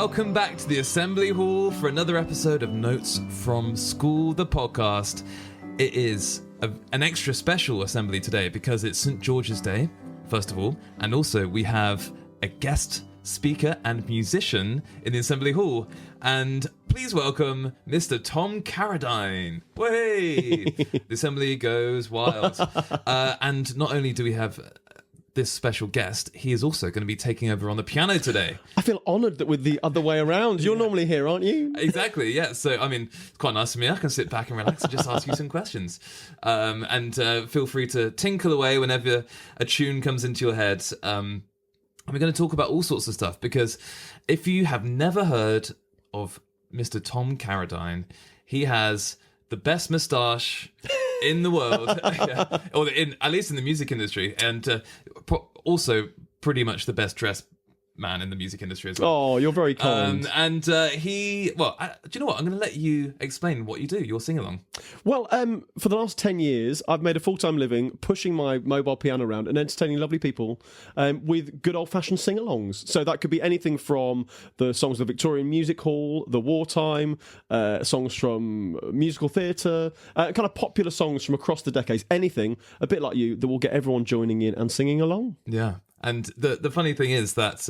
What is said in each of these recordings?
Welcome back to the Assembly Hall for another episode of Notes from School, the podcast. It is an extra special assembly today because it's St. George's Day, first of all, and also we have a guest speaker and musician in the Assembly Hall. And please welcome Mr. Tom Carradine. Way! The Assembly goes wild. And not only do we have this special guest, he is also going to be taking over on the piano today. I feel honoured that we're the other way around. You're normally here, aren't you? Exactly, yeah. So, I mean, it's quite nice for me. I can sit back and relax and just ask you some questions. And feel free to tinkle away whenever a tune comes into your head. And we're going to talk about all sorts of stuff, because if you have never heard of Mr. Tom Carradine, he has the best moustache in the world, or at least in the music industry, and also pretty much the best dressed man in the music industry as well. Oh, you're very kind. Do you know what? I'm going to let you explain what you do, your sing-along. Well, for the last 10 years, I've made a full-time living pushing my mobile piano around and entertaining lovely people with good old-fashioned sing-alongs. So that could be anything from the songs of the Victorian Music Hall, the wartime, songs from musical theatre, kind of popular songs from across the decades, anything, a bit like you, that will get everyone joining in and singing along. Yeah. And the funny thing is that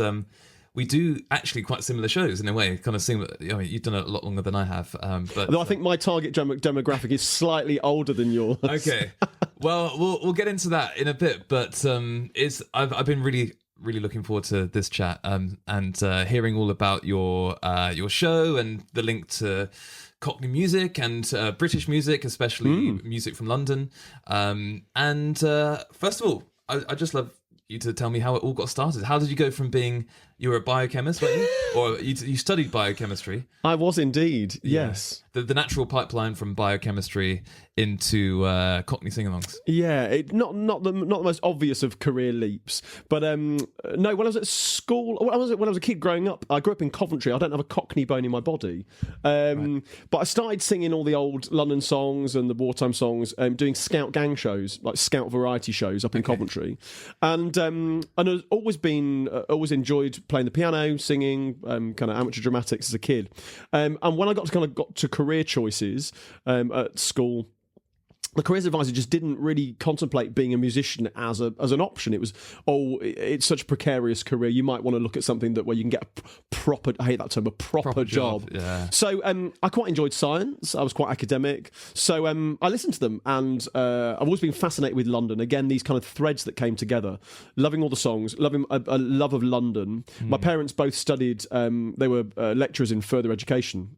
we do actually quite similar shows in a way, kind of similar. I mean, you've done it a lot longer than I have. Although I think my target demographic is slightly older than yours. Okay. Well, we'll get into that in a bit, but I've been really looking forward to this chat and hearing all about your show and the link to Cockney music and British music, especially music from London. First of all, I just love you to tell me how it all got started. How did you go from you were a biochemist, weren't you? Or you studied biochemistry? I was indeed, yes. The natural pipeline from biochemistry into Cockney sing-alongs. Yeah, not the most obvious of career leaps, but no. When I was at school, when I was a kid growing up, I grew up in Coventry. I don't have a Cockney bone in my body, right. But I started singing all the old London songs and the wartime songs, doing Scout gang shows, like Scout variety shows up in Coventry, and I've always enjoyed playing the piano, singing, kind of amateur dramatics as a kid, and when I got to career choices at school, the careers advisor just didn't really contemplate being a musician as an option. It was, it's such a precarious career. You might want to look at something where you can get a proper, I hate that term, a proper job. Yeah. So I quite enjoyed science. I was quite academic. So I listened to them, and I've always been fascinated with London. Again, these kind of threads that came together. Loving all the songs, loving a love of London. My parents both studied, they were lecturers in further education,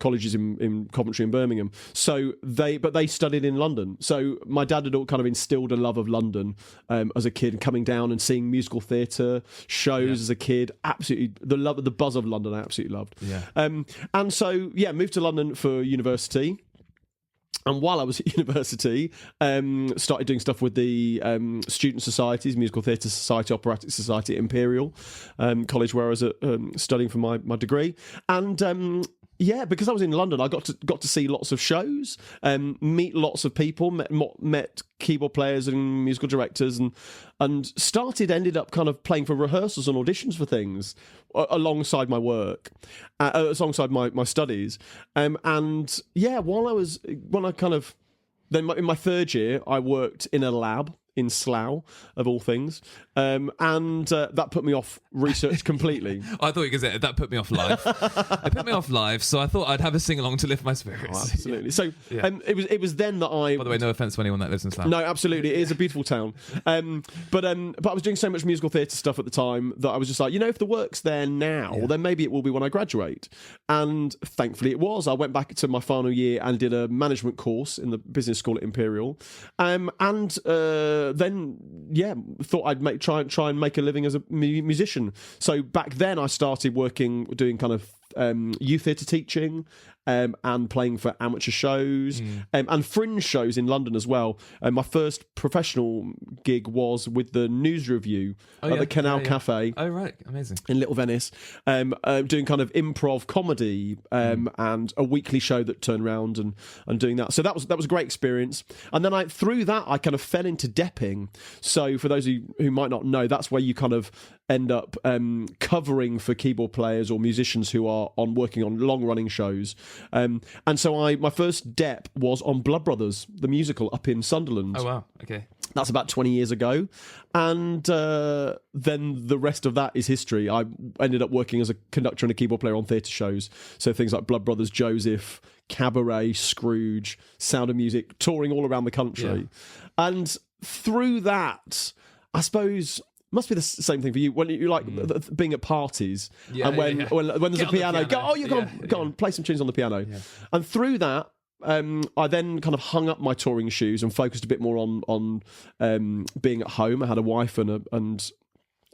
colleges in Coventry and Birmingham. So they studied in London. So my dad had all kind of instilled a love of London as a kid, coming down and seeing musical theatre shows as a kid. Absolutely, the buzz of London I absolutely loved. Yeah. And so moved to London for university. And while I was at university, started doing stuff with the student societies, Musical Theatre Society, Operatic Society at Imperial College, where I was studying for my degree. And because I was in London, I got to see lots of shows, meet lots of people, met keyboard players and musical directors, and ended up kind of playing for rehearsals and auditions for things alongside my work, alongside my studies, then in my third year, I worked in a lab in Slough, of all things, and that put me off research completely. I thought you could say that put me off live. It put me off live, so I thought I'd have a sing-along to lift my spirits. Oh, absolutely. So it was then that I... By the way, no offence to anyone that lives in Slough. No, absolutely. It is a beautiful town. But I was doing so much musical theatre stuff at the time that I was just like, if the work's there now, then maybe it will be when I graduate. And thankfully it was. I went back to my final year and did a management course in the business school at Imperial. Then thought I'd try and make a living as a musician. So back then I started doing kind of youth theatre teaching and playing for amateur shows and fringe shows in London as well. My first professional gig was with the News Review at the Canal Cafe. Oh, right. Amazing. In Little Venice, doing kind of improv comedy and a weekly show that turned around and doing that. So that was a great experience. And then through that, I kind of fell into depping. So for those who might not know, that's where you kind of end up covering for keyboard players or musicians who are working on long-running shows. And so my first dep was on Blood Brothers, the musical up in Sunderland. Oh, wow. Okay. That's about 20 years ago. And then the rest of that is history. I ended up working as a conductor and a keyboard player on theatre shows. So things like Blood Brothers, Joseph, Cabaret, Scrooge, Sound of Music, touring all around the country. Yeah. And through that, I suppose... must be the same thing for you when you like being at parties and when there's a piano, go on, play some tunes on the piano. Yeah. And through that, I then kind of hung up my touring shoes and focused a bit more on being at home. I had a wife and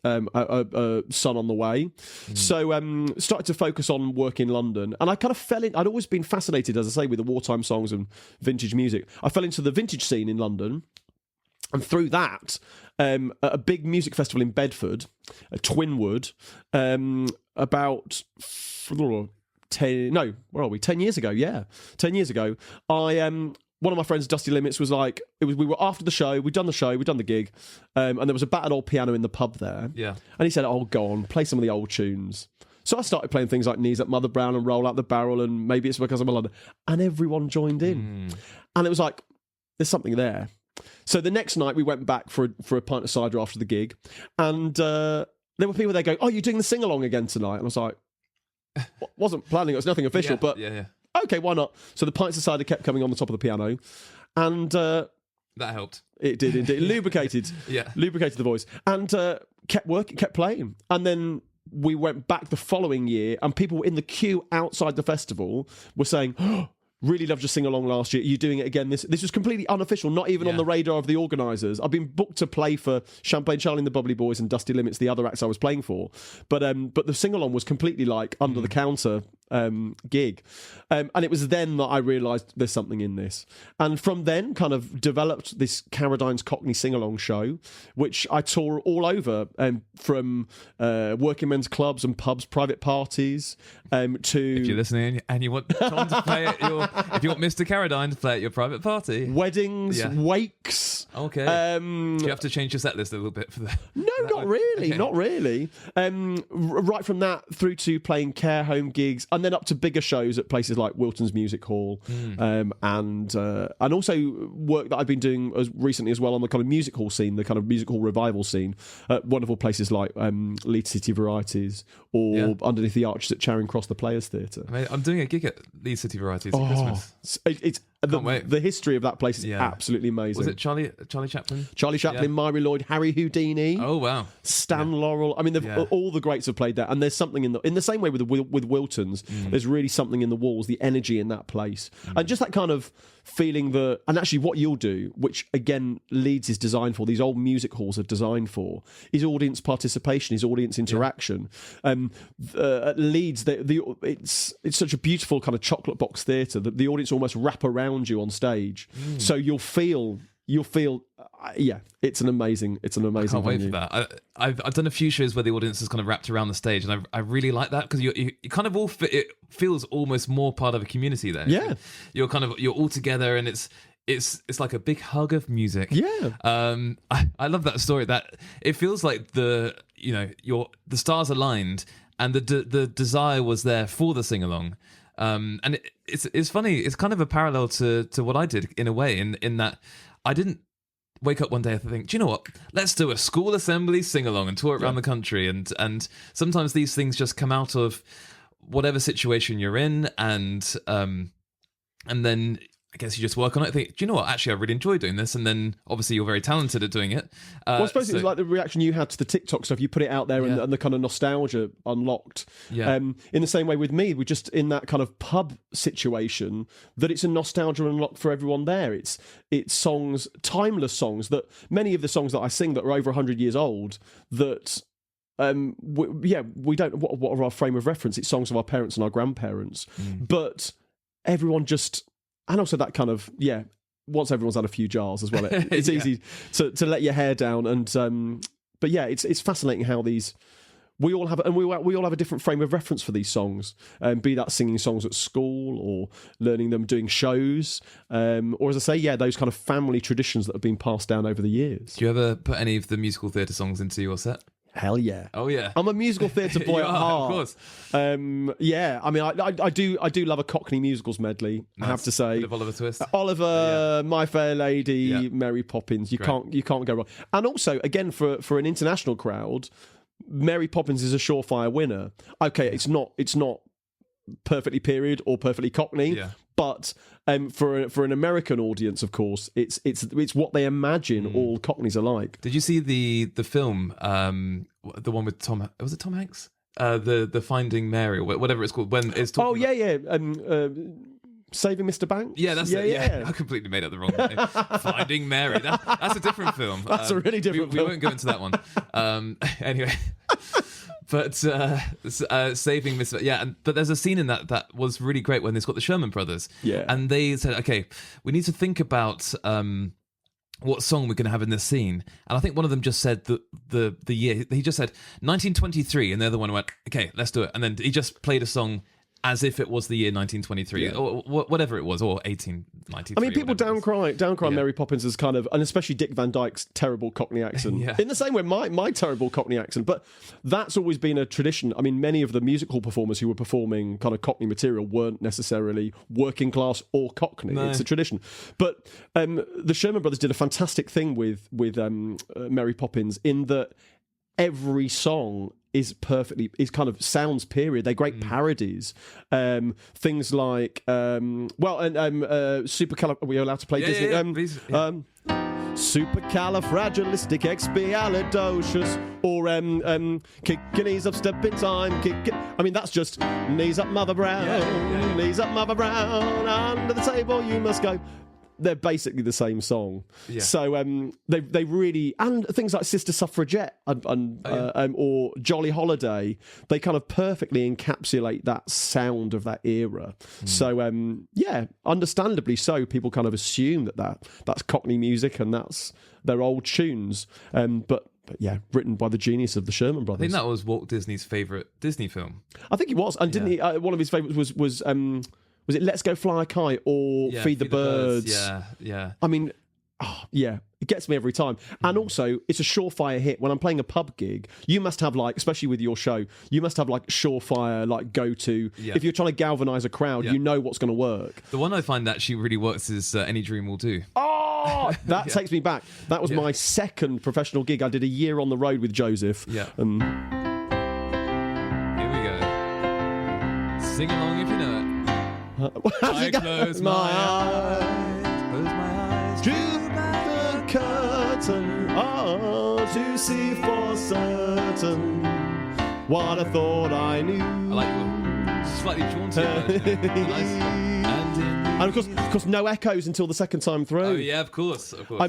a son on the way. So started to focus on work in London, and I kind of fell in. I'd always been fascinated, as I say, with the wartime songs and vintage music. I fell into the vintage scene in London. And through that, a big music festival in Bedford, Twinwood, about 10 years ago. Yeah, 10 years ago. One of my friends, Dusty Limits, was like, we were after the show, we'd done the gig, and there was a battered old piano in the pub there. Yeah. And he said, "Oh, go on, play some of the old tunes." So I started playing things like Knees Up Mother Brown and Roll Out the Barrel and Maybe It's Because I'm a London, and everyone joined in. And it was like, there's something there. So the next night we went back for a pint of cider after the gig, and there were people there going, "Oh, you're doing the sing-along again tonight?" And I was like, wasn't planning, it was nothing official, but okay, why not? So the pints of cider kept coming on the top of the piano, and that helped. It did indeed. Lubricated the voice, and kept working, kept playing. And then we went back the following year, and people in the queue outside the festival were saying, "Oh, really loved your sing-along last year. Are you doing it again? This was completely unofficial, not even on the radar of the organisers. I've been booked to play for Champagne Charlie and the Bubbly Boys and Dusty Limits, the other acts I was playing for. But the sing-along was completely like under the counter gig. And it was then that I realised there's something in this. And from then kind of developed this Carradine's Cockney sing-along show, which I tour all over, from working men's clubs and pubs, private parties, to... If you're listening and you want Tom to play at if you want Mr. Carradine to play at your private party. Weddings, wakes. Okay. Do you have to change your set list a little bit for that? No, not really. Okay. Not really. Right from that through to playing care home gigs, and then up to bigger shows at places like Wilton's Music Hall, and also work that I've been doing as recently as well on the kind of music hall scene, the kind of music hall revival scene at wonderful places like Leeds City Varieties or underneath the arches at Charing Cross, the Players Theatre. I'm doing a gig at Leeds City Varieties at Christmas. It's the history of that place is absolutely amazing. Was it Charlie Chaplin? Charlie Chaplin, Myrie Lloyd, Harry Houdini. Oh wow, Stan Laurel. I mean, all the greats have played there, and there's something in the same way with Wilton's. There's really something in the walls, the energy in that place, and just that kind of feeling that. And actually, what you'll do, which again Leeds is designed for, these old music halls are designed for, is audience participation, is audience interaction. At Leeds, it's such a beautiful kind of chocolate box theatre that the audience almost wrap around you on stage, so you'll feel it's an amazing I can't wait for that. I've done a few shows where the audience is kind of wrapped around the stage, and I really like that because you kind of all it feels almost more part of a community there. You're all together, and it's like a big hug of music. I love that story, that it feels like the stars aligned and the desire was there for the sing-along. And it's funny. It's kind of a parallel to what I did in a way, in that I didn't wake up one day and think, do you know what? Let's do a school assembly sing along and tour around the country. And sometimes these things just come out of whatever situation you're in, and then I guess you just work on it and think, do you know what? Actually, I really enjoy doing this. And then obviously you're very talented at doing it. I suppose it was like the reaction you had to the TikTok stuff. You put it out there and the kind of nostalgia unlocked. In the same way with me, we're just in that kind of pub situation that it's a nostalgia unlocked for everyone there. It's songs, timeless songs, that many of the songs that I sing that are over 100 years old, that... we don't... What are our frame of reference? It's songs of our parents and our grandparents. But... everyone just, and also that kind of, once everyone's had a few jars as well, it's easy to let your hair down. And but yeah, it's fascinating how these. We all have, and we all have a different frame of reference for these songs, be that singing songs at school or learning them doing shows, or as I say, those kind of family traditions that have been passed down over the years. Do you ever put any of the musical theatre songs into your set? Hell yeah! Oh yeah! I'm a musical theatre boy at heart. Of course. I mean, I do love a Cockney musicals medley. Nice. I have to say, bit of Oliver Twist, Oliver, My Fair Lady, Mary Poppins. You can't go wrong. And also, again, for an international crowd, Mary Poppins is a surefire winner. Okay, it's not perfectly period or perfectly Cockney, but for an American audience, of course, it's what they imagine all Cockneys are like. Did you see the film, the one with Tom? Was it Tom Hanks? The Finding Mary or whatever it's called. When it's talking Saving Mr. Banks? Yeah, that's it. Yeah. I completely made up the wrong name. Finding Mary. That's a different film. That's a really different film. We won't go into that one. Anyway. But Saving Mr. But there's a scene in that was really great when it's got the Sherman Brothers. Yeah. And they said, okay, we need to think about what song we're going to have in this scene. And I think one of them just said the year. He just said 1923, and the other one went, okay, let's do it. And then he just played a song as if it was the year 1923 or whatever it was, or 1893. I mean, people downcry Mary Poppins as kind of, and especially Dick Van Dyke's terrible Cockney accent. In the same way, my terrible Cockney accent. But that's always been a tradition. I mean, many of the musical performers who were performing kind of Cockney material weren't necessarily working class or Cockney. No. It's a tradition. But the Sherman Brothers did a fantastic thing with Mary Poppins in that every song is kind of sounds period. They're great parodies. Things like supercalif. Are we allowed to play Disney? Please, supercalifragilisticexpialidocious, or kick your knees up, step in time, I mean, that's just knees up, Mother Brown, knees up, Mother Brown, under the table you must go. They're basically the same song. So they really, and things like Sister Suffragette or Jolly Holiday, they kind of perfectly encapsulate that sound of that era. So understandably so, people kind of assume that's Cockney music and that's their old tunes. But yeah, written by the genius of the Sherman Brothers. I think that was Walt Disney's favourite Disney film. I think he was, and didn't he? One of his favourites was it Let's Go Fly a Kite or Feed the Birds? Yeah. I mean, it gets me every time. And also, it's a surefire hit. When I'm playing a pub gig, you must have, like, especially with your show, you must have, like, surefire, like, go-to. Yeah. If you're trying to galvanise a crowd, you know what's going to work. The one I find that actually really works is Any Dream Will Do. Oh, that takes me back. That was my second professional gig. I did a year on the road with Joseph. Yeah. Here we go. Sing along if you know it. I close my eyes, droop the curtain, to see for certain what I thought I knew. I like your slightly jaunty version. Nice. And of course, no echoes until the second time through. Oh yeah, of course. I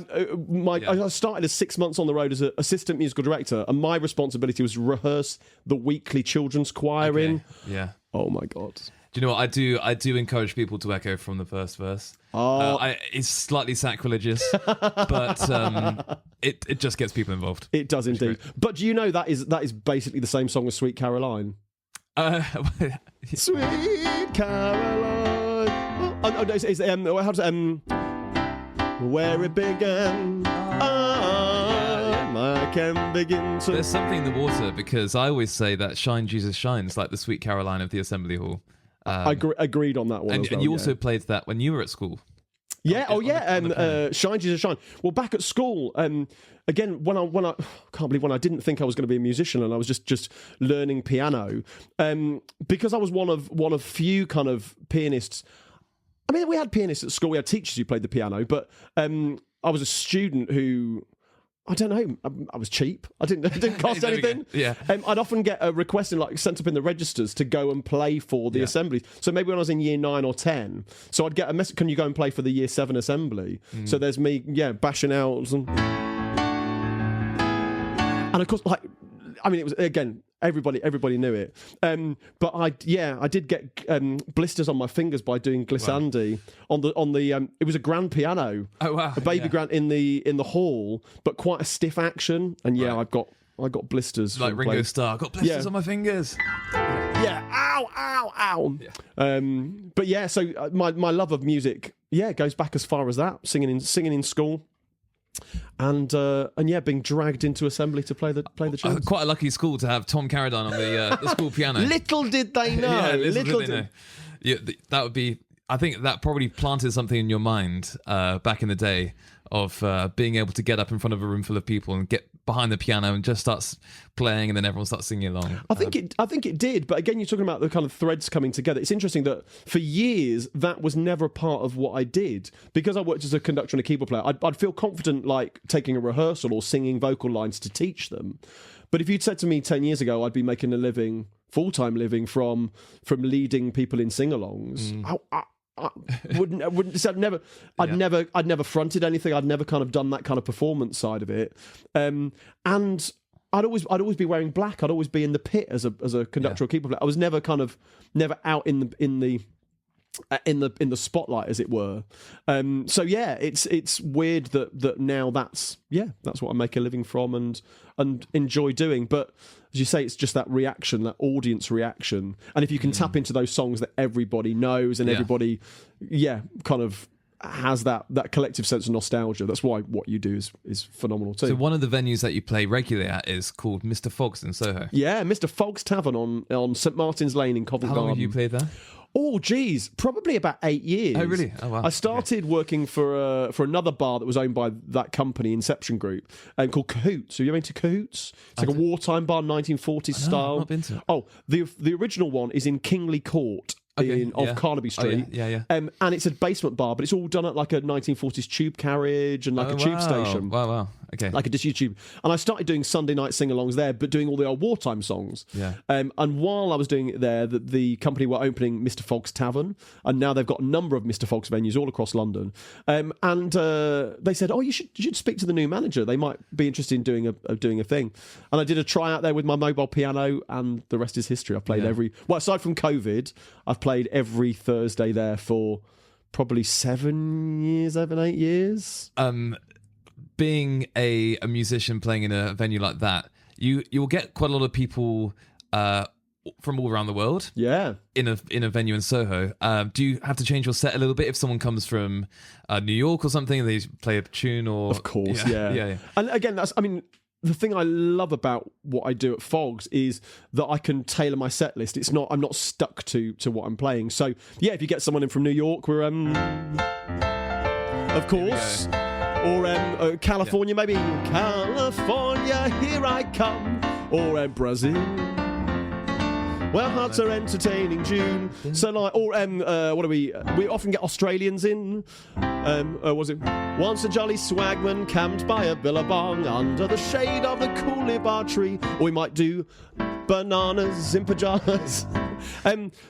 started as 6 months on the road as an assistant musical director, and my responsibility was to rehearse the weekly children's choir in. Yeah. Oh my God. Do you know what I do? I do encourage people to echo from the first verse. It's slightly sacrilegious, but it just gets people involved. It does indeed. But do you know that is basically the same song as Sweet Caroline? Sweet Caroline. How does where it began? I can begin to. There's something in the water, because I always say that "Shine, Jesus, Shine" is like the Sweet Caroline of the Assembly Hall. Agreed on that one. And, as well, and you also played that when you were at school. Yeah. Shine, Jesus, Shine. Well, back at school, again, when I can't believe when I didn't think I was going to be a musician and I was just learning piano, because I was one of few kind of pianists. I mean, we had pianists at school. We had teachers who played the piano, but I was a student who. I don't know. I was cheap. It didn't cost anything. Yeah. I'd often get a request sent up in the registers to go and play for the assembly. So maybe when I was in year 9 or 10, so I'd get a message, can you go and play for the year 7 assembly? So there's me, bashing out. And of course, it was, again, everybody knew it. But I did get blisters on my fingers by doing glissandi on the it was a grand piano. Oh wow. A baby grand in the hall, but quite a stiff action. And I got blisters. Like Ringo Starr, got blisters on my fingers. Yeah, ow. Yeah. But yeah, so my love of music, goes back as far as that. Singing in school, and being dragged into assembly to play the tunes. Quite a lucky school to have Tom Carradine on the school piano. Little did they know. Yeah, little did they know. Yeah, that would be. I think that probably planted something in your mind back in the day of being able to get up in front of a room full of people and get behind the piano and just starts playing, and then everyone starts singing along. I think it did, but again, you're talking about the kind of threads coming together. It's interesting that for years that was never a part of what I did, because I worked as a conductor and a keyboard player. I'd feel confident like taking a rehearsal or singing vocal lines to teach them. But if you'd said to me 10 years ago I'd be making a living, full-time living from leading people in singalongs, I'd never fronted anything. I'd never kind of done that kind of performance side of it, and I'd always be wearing black. I'd always be in the pit as a conductor or keyboard player. I was never out in the spotlight, as it were. It's weird that now that's what I make a living from and enjoy doing. But as you say, it's just that reaction, that audience reaction. And if you can tap into those songs that everybody knows and everybody, kind of has that collective sense of nostalgia, that's why what you do is phenomenal too. So one of the venues that you play regularly at is called Mr. Fogg's in Soho. Yeah, Mr. Fogg's Tavern on St Martin's Lane in Covent Garden. How long have you played there? Oh, geez, probably about 8 years. Oh, really? Oh, wow. I started working for another bar that was owned by that company, Inception Group, called Cahoots. Have you been to Cahoots? It's like a wartime bar, 1940s style. I've not been to it. Oh, the original one is in Kingley Court. Off Carnaby Street. And it's a basement bar, but it's all done at like a 1940s tube carriage and like a tube station. Wow. Okay. Like a disused tube. And I started doing Sunday night sing-alongs there, but doing all the old wartime songs. Yeah. And while I was doing it there, the company were opening Mr. Fogg's Tavern, and now they've got a number of Mr. Fogg's venues all across London. And they said, you should speak to the new manager. They might be interested in doing a thing. And I did a tryout there with my mobile piano, and the rest is history. I've played aside from COVID, I've played every Thursday there for probably 7 years, over 8 years. Being a musician playing in a venue like that, you'll get quite a lot of people from all around the world. Yeah. In a venue in Soho. Do you have to change your set a little bit if someone comes from New York or something and they play a tune? Or of course, yeah. And again, the thing I love about what I do at Fogg's is that I can tailor my set list. I'm not stuck to what I'm playing. So if you get someone in from New York, we're of course, or California, maybe California, here I come, or Brazil, where hearts are entertaining June. So we often get Australians in. Was it once a jolly swagman camped by a billabong under the shade of the coolibah tree? Or we might do bananas in pajamas.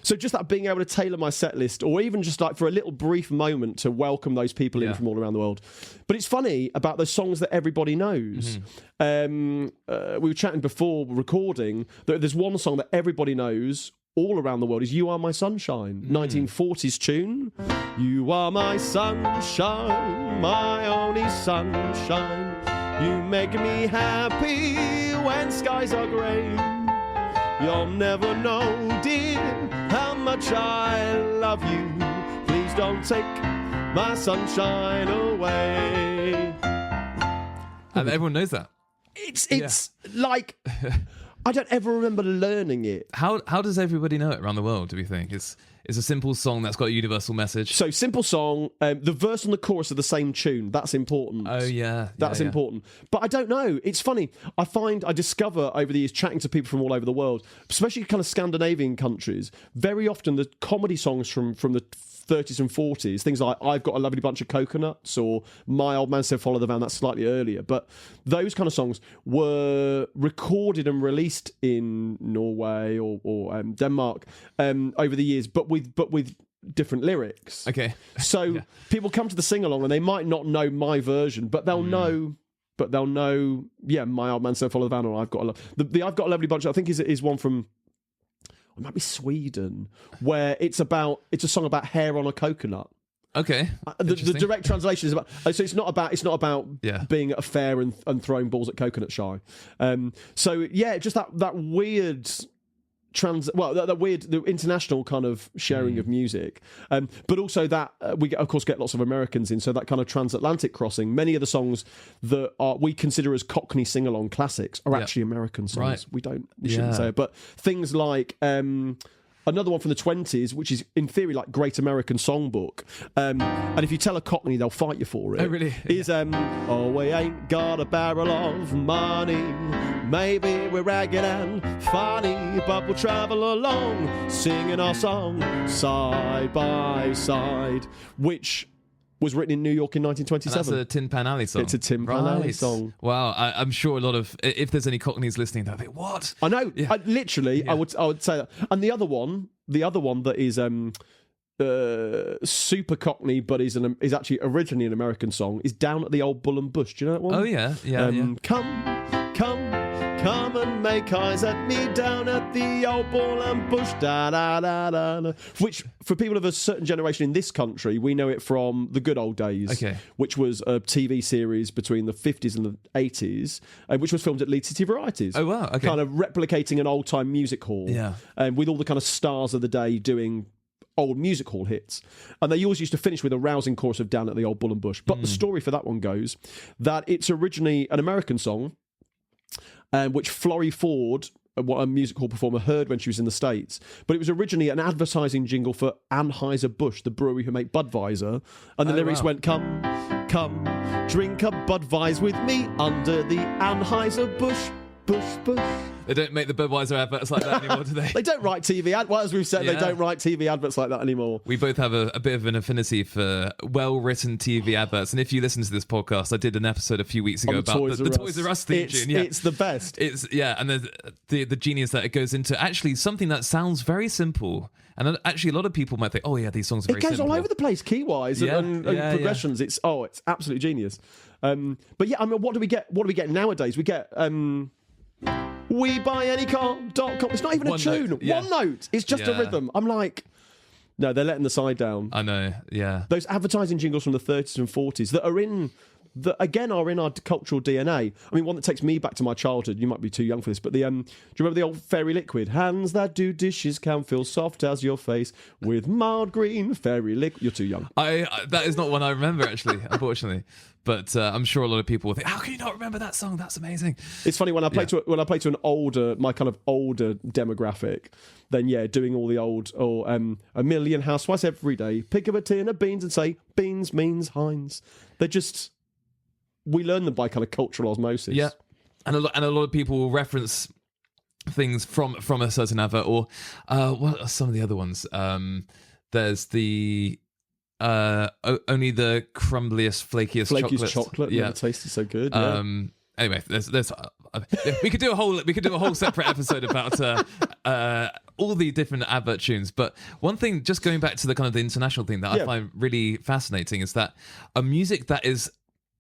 So just that being able to tailor my set list, or even just like for a little brief moment to welcome those people in from all around the world. But it's funny about those songs that everybody knows. We were chatting before recording that there's one song that everybody knows all around the world is You Are My Sunshine, 1940s tune. You are my sunshine, my only sunshine. You make me happy when skies are grey. You'll never know, dear, how much I love you. Please don't take my sunshine away. And everyone knows that. It's like... I don't ever remember learning it. How does everybody know it around the world, do we think? It's a simple song that's got a universal message. So, simple song, the verse and the chorus are the same tune. That's important. Oh, yeah. That's important. But I don't know. It's funny. I discover over the years, chatting to people from all over the world, especially kind of Scandinavian countries, very often the comedy songs from the 30s and 40s, things like I've Got a Lovely Bunch of Coconuts or My Old Man Said Follow the Van, that's slightly earlier, but those kind of songs were recorded and released in Norway or Denmark over the years, but with different lyrics. Okay. So people come to the sing-along and they might not know my version, but they'll know but they'll know, My Old Man So Follow the Van, or I've Got a Lovely Bunch, I think is one from, it might be Sweden, where it's a song about hair on a coconut. Okay. The direct translation is about. So it's not about being at a fair and throwing balls at coconut shy. Just that weird that weird the international kind of sharing of music, but also that we of course get lots of Americans in, so that kind of transatlantic crossing. Many of the songs that we consider as Cockney sing-along classics are actually American songs. Right. We shouldn't say it, but things like another one from the 20s, which is in theory like Great American Songbook, and if you tell a Cockney, they'll fight you for it. Oh, really? Is oh, we ain't got a barrel of money, maybe we're ragged and funny, but we'll travel along singing our song side by side, which was written in New York in 1927. And that's a Tin Pan Alley song. It's a Tin Pan Alley song. Wow, I'm sure a lot of, if there's any Cockneys listening, they'll think, what? I know. Yeah. I would say that. And the other one that is super Cockney, but is actually originally an American song, is Down at the Old Bull and Bush. Do you know that one? Oh yeah. Come and make eyes at me down at the old Bull and Bush, da da da da da. Which, for people of a certain generation in this country, we know it from The Good Old Days, which was a TV series between the 50s and the 80s, which was filmed at Leeds City Varieties. Oh wow, okay. Kind of replicating an old-time music hall, with all the kind of stars of the day doing old music hall hits, and they always used to finish with a rousing chorus of Down at the Old Bull and Bush. But the story for that one goes that it's originally an American song, which Florrie Ford, a music hall performer, heard when she was in the States. But it was originally an advertising jingle for Anheuser-Busch, the brewery who make Budweiser. And the lyrics went, come, drink a Budweiser with me under the Anheuser-Busch, bush. They don't make the Budweiser adverts like that anymore, do they? They don't write TV ads. Well, as we've said, they don't write TV adverts like that anymore. We both have a bit of an affinity for well-written TV adverts. And if you listen to this podcast, I did an episode a few weeks ago about the Toys R Us theme tune. It's the best. And the genius that it goes into actually something that sounds very simple. And actually, a lot of people might think, oh yeah, these songs are very simple. It goes all over the place, key-wise and progressions. It's absolutely genius. But yeah, I mean, what do we get? What do we get nowadays? We get WeBuyAnyCar.com. It's not even a tune. One note. It's just a rhythm. I'm like, no, they're letting the side down. I know. Yeah. Those advertising jingles from the 30s and 40s that are in our cultural DNA. I mean, one that takes me back to my childhood. You might be too young for this, but do you remember the old Fairy Liquid? Hands that do dishes can feel soft as your face with mild green Fairy Liquid. You're too young. That is not one I remember, actually, unfortunately. But I'm sure a lot of people will think, how can you not remember that song? That's amazing. It's funny when I play to an older, my kind of older demographic, then doing all the old a million housewives every day, pick up a tin of beans and say beans means Heinz. They're just, we learn them by kind of cultural osmosis. Yeah, and a lot of people will reference things from a certain advert, or what are some of the other ones? There's the only the crumbliest, flakiest chocolate. Yeah, the taste is so good. Anyway, there's we could do a whole separate episode about all the different advert tunes. But one thing, just going back to the kind of the international thing that I find really fascinating, is that a music that is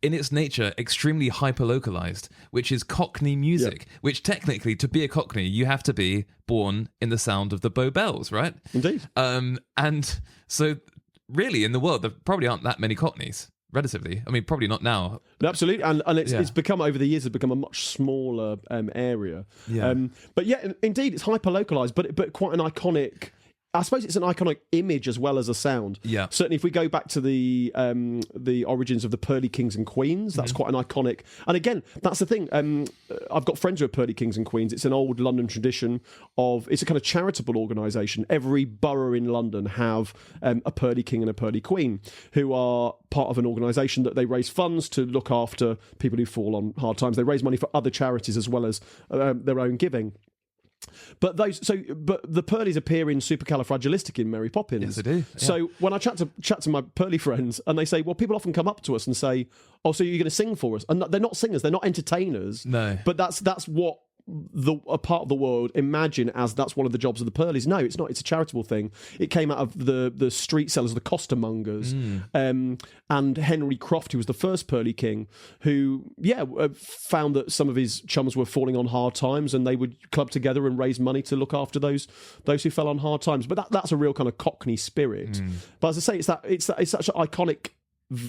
in its nature extremely hyper-localized, which is Cockney music, which technically, to be a Cockney, you have to be born in the sound of the Bow Bells, right? Indeed. And so really, in the world, there probably aren't that many Cockneys, relatively. I mean, probably not now. Absolutely, and it's become, over the years, it's become a much smaller area. Yeah. But yeah, indeed, it's hyper-localised, but quite an iconic... I suppose it's an iconic image as well as a sound. Yeah. Certainly, if we go back to the origins of the Pearly Kings and Queens, that's quite an iconic. And again, that's the thing. I've got friends who are Pearly Kings and Queens. It's an old London tradition it's a kind of charitable organisation. Every borough in London have a Pearly King and a Pearly Queen who are part of an organisation that they raise funds to look after people who fall on hard times. They raise money for other charities as well as their own giving. But the Pearlies appear in Supercalifragilistic in Mary Poppins. Yes, they do. Yeah. So when I chat to my Pearly friends, and they say, well, people often come up to us and say, oh, so you're going to sing for us? And they're not singers, they're not entertainers. No. But that's what a part of the world imagine as that's one of the jobs of the Pearlies. No, it's not. It's a charitable thing. It came out of the street sellers, the costermongers, and Henry Croft, who was the first Pearly King, who found that some of his chums were falling on hard times, and they would club together and raise money to look after those who fell on hard times. But that's a real kind of Cockney spirit. But as I say, it's such an iconic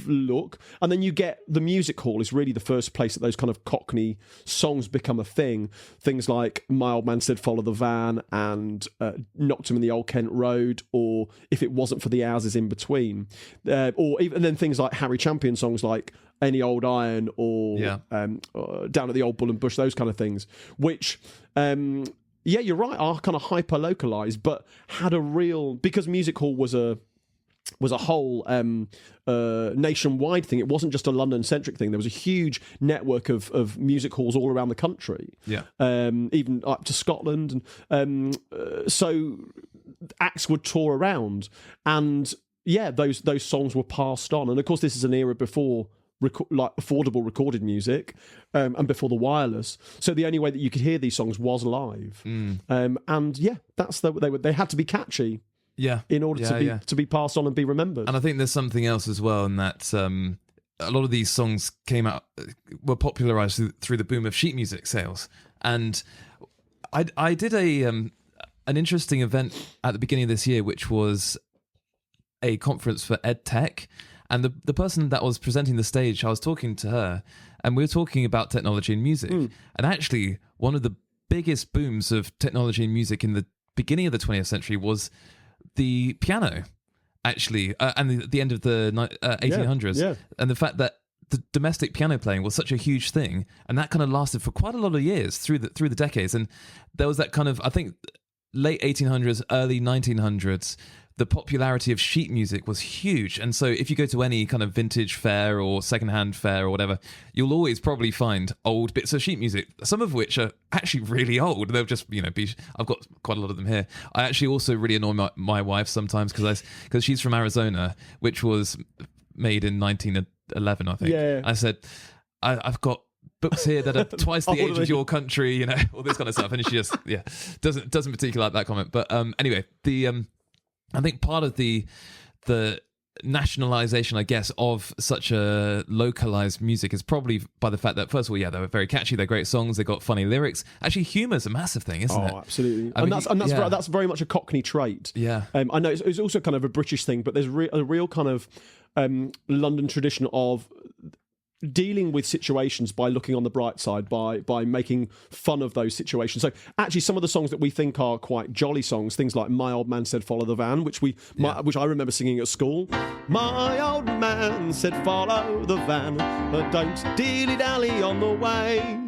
look, and then you get the music hall is really the first place that those kind of Cockney songs become a thing. Things like My Old Man Said Follow the Van and Knocked Him in the Old Kent Road, or If It Wasn't for the Houses in Between, or even then things like Harry Champion songs like Any Old Iron or Down at the Old Bull and Bush, those kind of things, which you're right, are kind of hyper localized, but had a real, because music hall was a whole nationwide thing. It wasn't just a London-centric thing. There was a huge network of music halls all around the country, even up to Scotland. And so acts would tour around, and those songs were passed on. And of course, this is an era before affordable recorded music and before the wireless. So the only way that you could hear these songs was live. That's they had to be catchy. In order to be passed on and be remembered. And I think there's something else as well, in that a lot of these songs were popularised through the boom of sheet music sales. And I did an interesting event at the beginning of this year, which was a conference for EdTech. And the person that was presenting the stage, I was talking to her, and we were talking about technology and music. And actually, one of the biggest booms of technology and music in the beginning of the 20th century was the piano, actually, and the end of the 1800s, and the fact that the domestic piano playing was such a huge thing, and that kind of lasted for quite a lot of years through the decades. And there was that kind of, I think, late 1800s, early 1900s, the popularity of sheet music was huge. And so if you go to any kind of vintage fair or secondhand fair or whatever, you'll always probably find old bits of sheet music, some of which are actually really old. They'll just, I've got quite a lot of them here. I actually also really annoy my wife sometimes because she's from Arizona, which was made in 1911, I think. Yeah. I said, I've got books here that are twice the age of your country, all this kind of stuff. And she just, doesn't particularly like that comment. But anyway, I think part of the nationalization, I guess, of such a localized music is probably by the fact that, first of all, they were very catchy, they're great songs, they got funny lyrics. Actually, humour's a massive thing, isn't it? Oh, absolutely. That's very much a Cockney trait. Yeah. I know it's also kind of a British thing, but there's a real kind of London tradition of dealing with situations by looking on the bright side, by making fun of those situations. So actually some of the songs that we think are quite jolly songs, things like My Old Man Said Follow the Van, which I remember singing at school. My old man said follow the van, but don't dilly-dally on the way.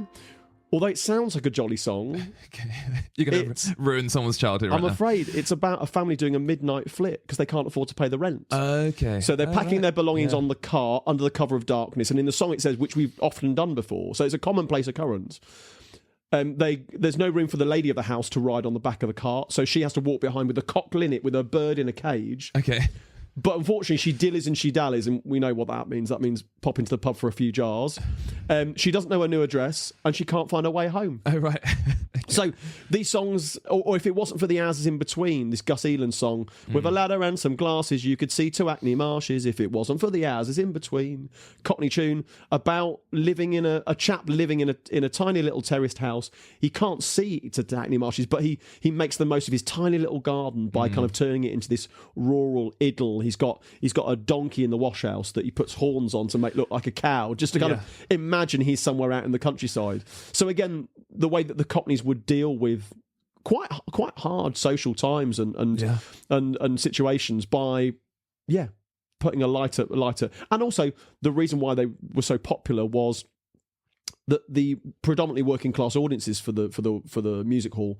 Although it sounds like a jolly song, you're going to ruin someone's childhood right I'm now. afraid it's about a family doing a midnight flit because they can't afford to pay the rent. Okay. So they're packing their belongings on the car under the cover of darkness. And in the song it says, which we've often done before, so it's a commonplace occurrence. There's no room for the lady of the house to ride on the back of the cart, so she has to walk behind with a cock linnet with a bird in a cage. Okay. But unfortunately, she dillies and she dallies, and we know what that means. That means pop into the pub for a few jars. She doesn't know her new address, and she can't find her way home. Oh, right. So these songs, or if it wasn't for the houses in between, this Gus Elan song, with a ladder and some glasses, you could see to Hackney Marshes. If it wasn't for the houses in between, Cockney tune about living in a chap living in a tiny little terraced house. He can't see to Hackney Marshes, but he makes the most of his tiny little garden by kind of turning it into this rural idyll. He's got a donkey in the wash house that he puts horns on to make look like a cow, just to kind of imagine he's somewhere out in the countryside. So again, the way that the Cockneys would deal with quite hard social times and situations by putting a lighter, and also the reason why they were so popular was that the predominantly working class audiences for the music hall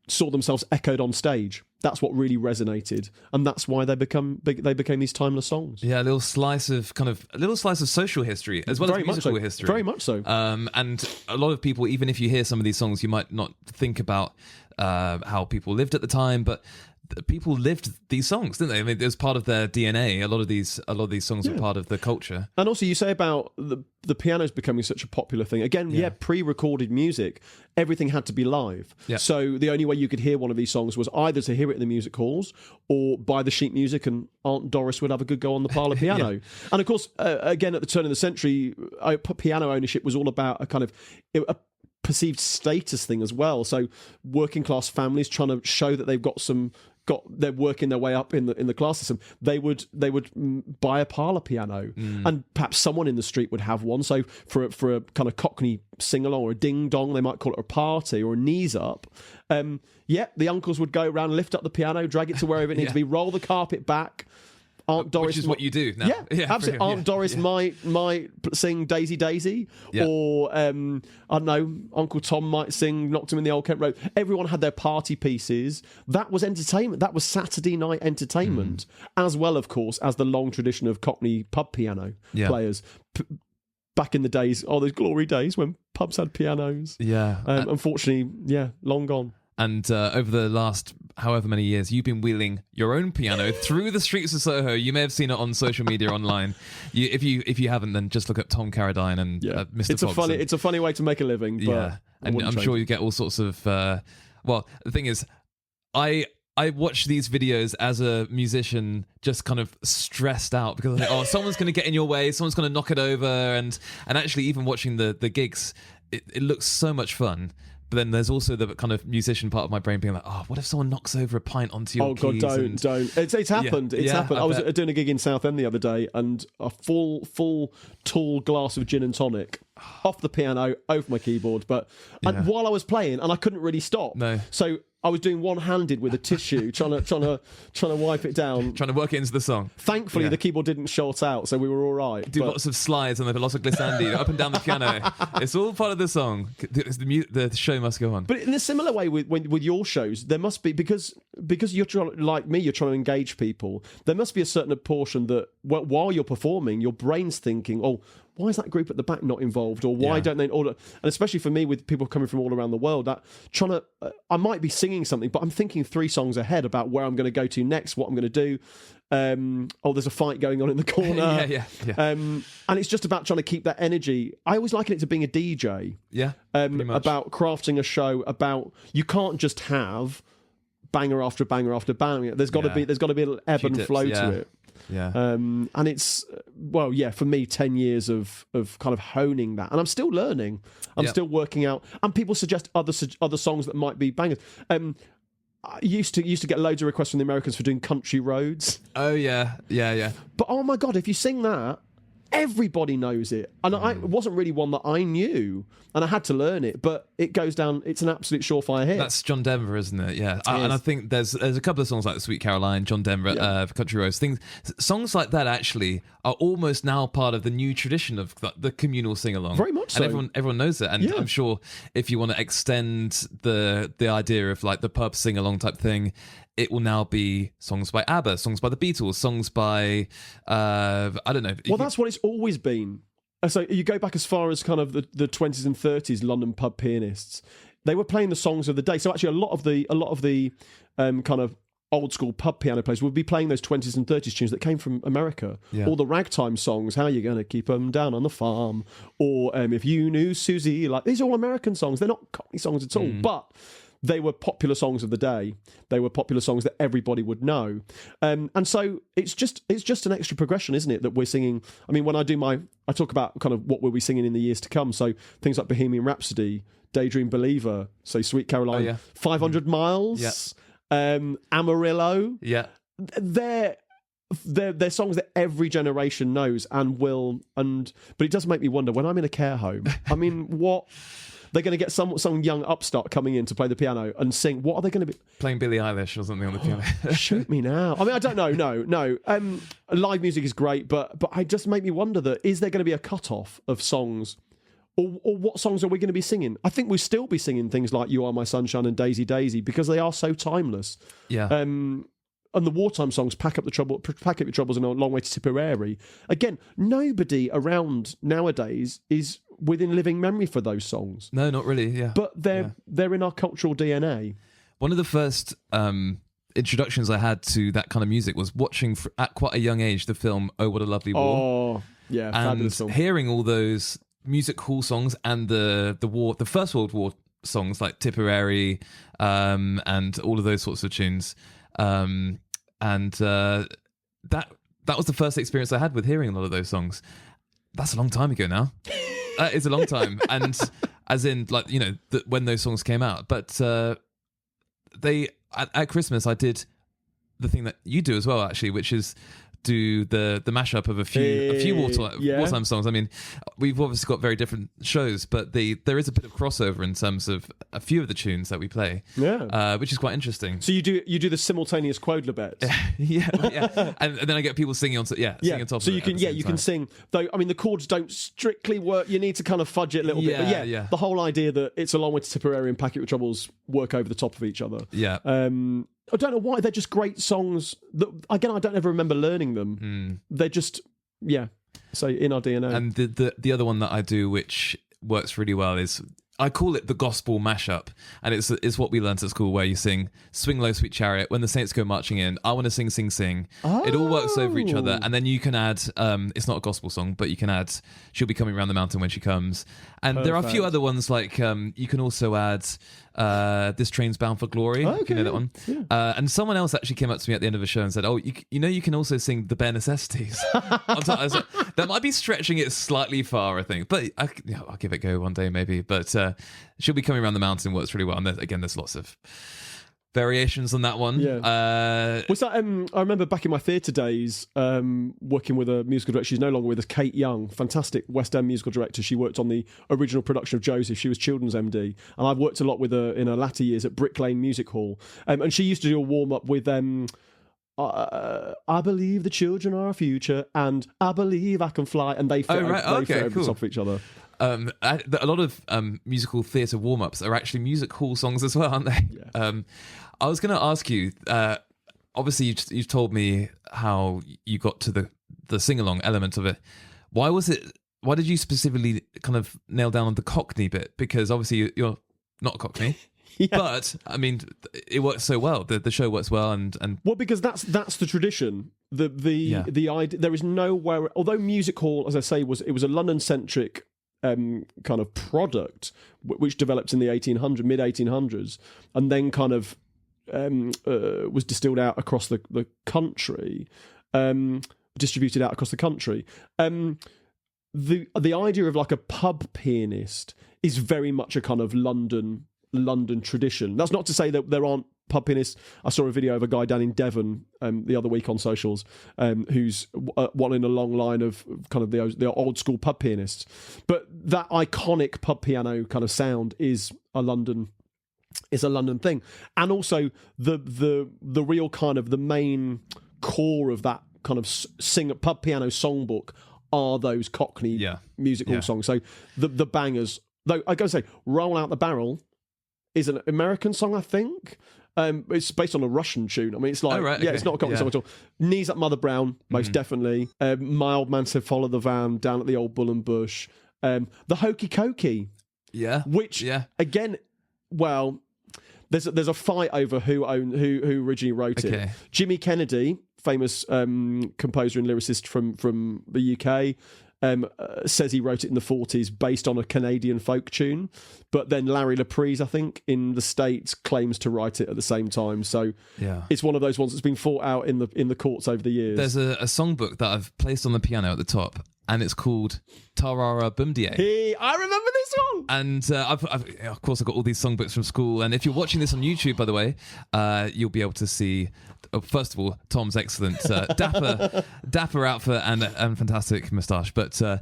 saw themselves echoed on stage. That's what really resonated, and that's why they became these timeless songs. Yeah, a little slice of social history as well as musical history. Very much so. And a lot of people, even if you hear some of these songs, you might not think about how people lived at the time, but people lived these songs, didn't they? I mean, it was part of their DNA. A lot of these songs were part of the culture. And also, you say about the pianos becoming such a popular thing. Again, pre-recorded music, everything had to be live. Yeah. So the only way you could hear one of these songs was either to hear it in the music halls or buy the sheet music, and Aunt Doris would have a good go on the parlour piano. And of course, again, at the turn of the century, piano ownership was all about a kind of a perceived status thing as well. So working class families trying to show that they've they're working their way up in the class system, they would buy a parlour piano, and perhaps someone in the street would have one. So for a kind of Cockney sing-along or a ding-dong, they might call it a party or a knees up. The uncles would go around, lift up the piano, drag it to wherever it needs to be, roll the carpet back. Aunt Doris, which is what you do now. Yeah, absolutely. Aunt Doris might sing Daisy Daisy, or I don't know, Uncle Tom might sing Knocked Him in the Old Kent Road. Everyone had their party pieces. That was entertainment. That was Saturday night entertainment, as well, of course, as the long tradition of Cockney pub piano players. Back in the days, those glory days when pubs had pianos. Yeah. Unfortunately, long gone. And over the last however many years, you've been wheeling your own piano through the streets of Soho. You may have seen it on social media online. If you haven't, then just look up Tom Carradine and Mr. Fogg. It's a funny way to make a living. But and I'm sure you get all sorts of. Well, the thing is, I watch these videos as a musician, just kind of stressed out because I think, someone's going to get in your way, someone's going to knock it over, and actually even watching the gigs, it looks so much fun. But then there's also the kind of musician part of my brain being like, what if someone knocks over a pint onto your keys? Oh, God, don't. It's happened. It's happened. I was doing a gig in Southend the other day, and a full tall glass of gin and tonic off the piano, over my keyboard. And while I was playing, and I couldn't really stop. No. So I was doing one-handed with a tissue, trying to wipe it down, trying to work it into the song. Thankfully, the keyboard didn't short out, so we were all right. Do lots of slides and lots of glissandi up and down the piano. It's all part of the song. The show must go on. But in a similar way with your shows, there must be, because you're trying, like me, you're trying to engage people. There must be a certain portion that while you're performing, your brain's thinking, why is that group at the back not involved, or why don't they order? And especially for me, with people coming from all around the world, that I might be singing something, but I'm thinking 3 songs ahead about where I'm going to go to next, what I'm going to do. There's a fight going on in the corner. And it's just about trying to keep that energy. I always liken it to being a DJ. About crafting a show. About, you can't just have banger after banger after banger. There's got to be a little ebb and flow to it. And it's, for me, 10 years of kind of honing that, and I'm still learning. I'm still working out, and people suggest other songs that might be bangers. I used to get loads of requests from the Americans for doing Country Roads. Oh yeah. But oh my God, if you sing that, everybody knows it. And it wasn't really one that I knew, and I had to learn it, but it goes down, it's an absolute surefire hit. That's John Denver, isn't it? Yeah. And I think there's a couple of songs like Sweet Caroline, John Denver, for Country Roads. Songs like that actually are almost now part of the new tradition of the communal sing-along. Very much so. And everyone knows it. And I'm sure if you want to extend the idea of like the pub sing-along type thing, it will now be songs by ABBA, songs by the Beatles, songs by, I don't know. Well, that's what it's always been. So you go back as far as kind of the 20s and 30s London pub pianists. They were playing the songs of the day. So actually a lot of the kind of old school pub piano players would be playing those 20s and 30s tunes that came from America. All the ragtime songs, How You Gonna Keep 'Em Down on the Farm, or If You Knew Susie. Like, these are all American songs. They're not Cockney songs at all, but they were popular songs of the day. They were popular songs that everybody would know. And so it's just an extra progression, isn't it, that we're singing. I mean, when I talk about kind of what we'll be singing in the years to come. So things like Bohemian Rhapsody, Daydream Believer, say Sweet Caroline, 500 Miles, Amarillo. Yeah. They're songs that every generation knows and will. But it does make me wonder, when I'm in a care home, I mean, what... They're going to get some young upstart coming in to play the piano and sing. What are they going to be? Playing Billie Eilish or something on the piano. Shoot me now. I mean, I don't know. No. Live music is great, but I just make me wonder that, is there going to be a cut-off of songs? Or what songs are we going to be singing? I think we'll still be singing things like You Are My Sunshine and Daisy Daisy, because they are so timeless. Yeah. And the wartime songs, Pack Up Your Troubles and A Long Way to Tipperary. Again, nobody around nowadays is within living memory for those songs. No, not really, yeah. But they're in our cultural DNA. One of the first introductions I had to that kind of music was watching at quite a young age the film Oh What a Lovely War. Oh, yeah, fabulous film. Hearing all those music hall songs and the First World War songs like Tipperary, and all of those sorts of tunes, that was the first experience I had with hearing a lot of those songs. That's a long time ago now. It's a long time, and as in, like, you know, when those songs came out. But at Christmas, I did the thing that you do as well, actually, which is do the mashup of a few wartime songs. I mean, we've obviously got very different shows, but there is a bit of crossover in terms of a few of the tunes that we play, which is quite interesting. So you do the simultaneous quodler bets. yeah, and then I get people singing on top. Singing on top. So of you can sing, though. I mean, the chords don't strictly work. You need to kind of fudge it a little bit. But the whole idea that It's a Long Way to Tipperary and Packet with Troubles work over the top of each other. Yeah. I don't know why. They're just great songs. Again, I don't ever remember learning them. They're just, so in our DNA. And the other one that I do, which works really well, is I call it the gospel mashup, and it's what we learnt at school, where you sing "Swing Low, Sweet Chariot" when the saints go marching in. I want to sing, sing, sing. Oh. It all works over each other, and then you can add. It's not a gospel song, but you can add "She'll Be Coming Round the Mountain When She Comes," and there are a few other ones like you can also add "This Train's Bound for Glory." Okay, you know that one. Yeah. And someone else actually came up to me at the end of a show and said, "Oh, you can also sing the Bare Necessities." I was like, that might be stretching it slightly far, I think, but I'll give it a go one day maybe. But "She'll Be Coming Around the Mountain" works really well, and there's lots of variations on that one. Was that I remember back in my theatre days, working with a musical director. She's no longer with us, Kate Young, fantastic West End musical director. She worked on the original production of Joseph. She was children's MD, and I've worked a lot with her in her latter years at Brick Lane Music Hall, and she used to do a warm-up with I believe the children are our future, and I believe I can fly, and they fit over the top of each other. A lot of musical theatre warm-ups are actually music hall songs as well, aren't they? Yeah. I was going to ask you, obviously you've told me how you got to the sing-along element of it. Why did you specifically kind of nail down on the Cockney bit? Because obviously you're not Cockney. Yeah. But I mean, it works so well. The show works well, and well, because that's the tradition. The idea, there is nowhere. Although music hall, as I say, was a London centric kind of product which developed in the mid 1800s, and then kind of was distilled out across the country, distributed out across the country. The idea of like a pub pianist is very much a kind of London tradition. That's not to say that there aren't pub pianists. I saw a video of a guy down in Devon the other week on socials, who's one in a long line of kind of the old school pub pianists. But that iconic pub piano kind of sound is a London thing, and also the real kind of the main core of that kind of pub piano songbook are those Cockney musical songs. So the bangers, though I gotta say, "Roll Out the Barrel" is an American song, I think. It's based on a Russian tune. I mean, it's like, it's not a Cockney song at all. "Knees Up Mother Brown," most definitely. "My Old Man Said Follow the Van," "Down at the Old Bull and Bush." The Hokey Cokey. Yeah. Which, again, well, there's a fight over who originally wrote it. Jimmy Kennedy, famous composer and lyricist from the UK, says he wrote it in the 40s based on a Canadian folk tune, but then Larry LaPrise, I think, in the States, claims to write it at the same time. So it's one of those ones that's been fought out in the courts over the years. There's a songbook that I've placed on the piano at the top, and it's called Tarara Bumdier. Hey, I remember this one! And of course, I've got all these songbooks from school, and if you're watching this on YouTube, by the way, you'll be able to see, first of all, Tom's excellent dapper outfit and fantastic moustache. But the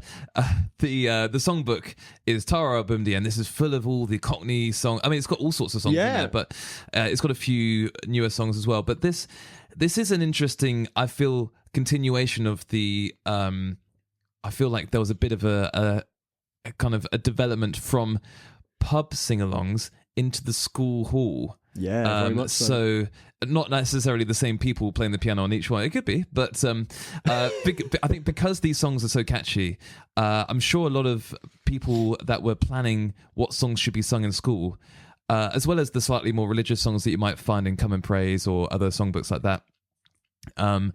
songbook is Tara Bumdi, and this is full of all the Cockney songs. I mean, it's got all sorts of songs in there, but it's got a few newer songs as well. But this is an interesting, I feel, continuation of the. I feel like there was a bit of a kind of a development from pub sing-alongs into the school hall. Yeah, very much so not necessarily the same people playing the piano on each one. It could be, but I think because these songs are so catchy, I'm sure a lot of people that were planning what songs should be sung in school as well as the slightly more religious songs that you might find in Come and Praise or other songbooks like that. A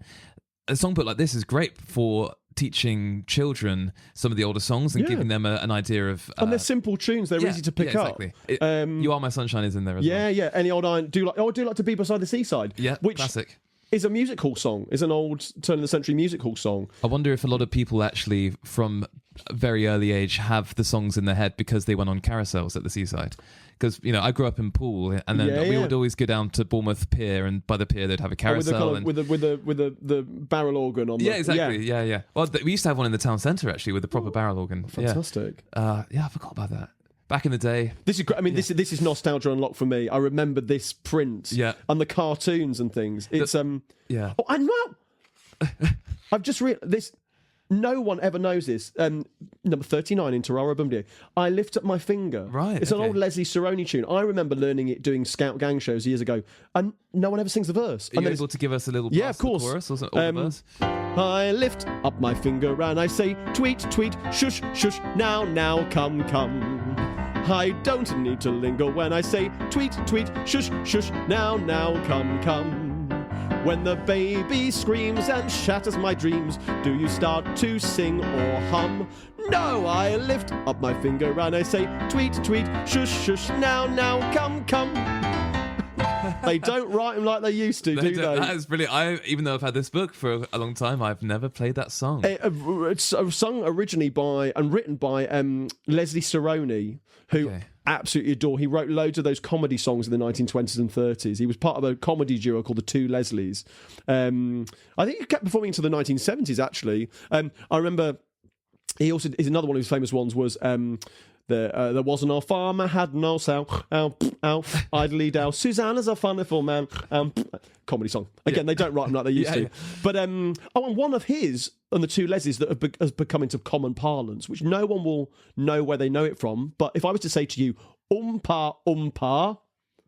songbook like this is great for teaching children some of the older songs and giving them an idea of... and they're simple tunes. They're easy to pick up. You Are My Sunshine is in there as well. Yeah. Any Old Iron... I do like to be beside the seaside. Yeah, which classic. Is a music hall song. Is an old turn of the century music hall song. I wonder if a lot of people actually, from a very early age, have the songs in their head because they went on carousels at the seaside. Because I grew up in Poole, and then we would always go down to Bournemouth Pier, and by the pier they'd have a carousel with the barrel organ on. Exactly. Yeah. Well, we used to have one in the town centre actually with the proper barrel organ. Fantastic. I forgot about that. Back in the day. This is great. I mean, this is nostalgia unlocked for me. I remember this print and the cartoons and things. It's Oh, I know. I've just this. No one ever knows this. Number 39 in Tarara Bumdia. I Lift Up My Finger. Right. It's an old Leslie Saroni tune. I remember learning it doing Scout Gang shows years ago, and no one ever sings the verse. Are you able to give us a little of course. The chorus or the verse? I lift up my finger and I say, tweet, tweet, shush, shush, now, now, come, come. I don't need to linger when I say, tweet, tweet, shush, shush, now, now, come, come. When the baby screams and shatters my dreams, do you start to sing or hum? No, I lift up my finger and I say, tweet, tweet, shush, shush, now, now, come, come. They don't write them like they used to, do they? That is brilliant. Even though I've had this book for a long time, I've never played that song. It's sung originally by and written by Leslie Saroni, who absolutely adore. He wrote loads of those comedy songs in the 1920s and 30s. He was part of a comedy duo called the Two Leslies. I think he kept performing until the 1970s, actually. I remember he also is another one of his famous ones was... there wasn't no farmer, had no sow, idly dow. Susanna's a funny man. Comedy song. Again, they don't write them like they used to. But, and one of his, and the Two Leslies that has become into common parlance, which no one will know where they know it from. But if I was to say to you, umpa,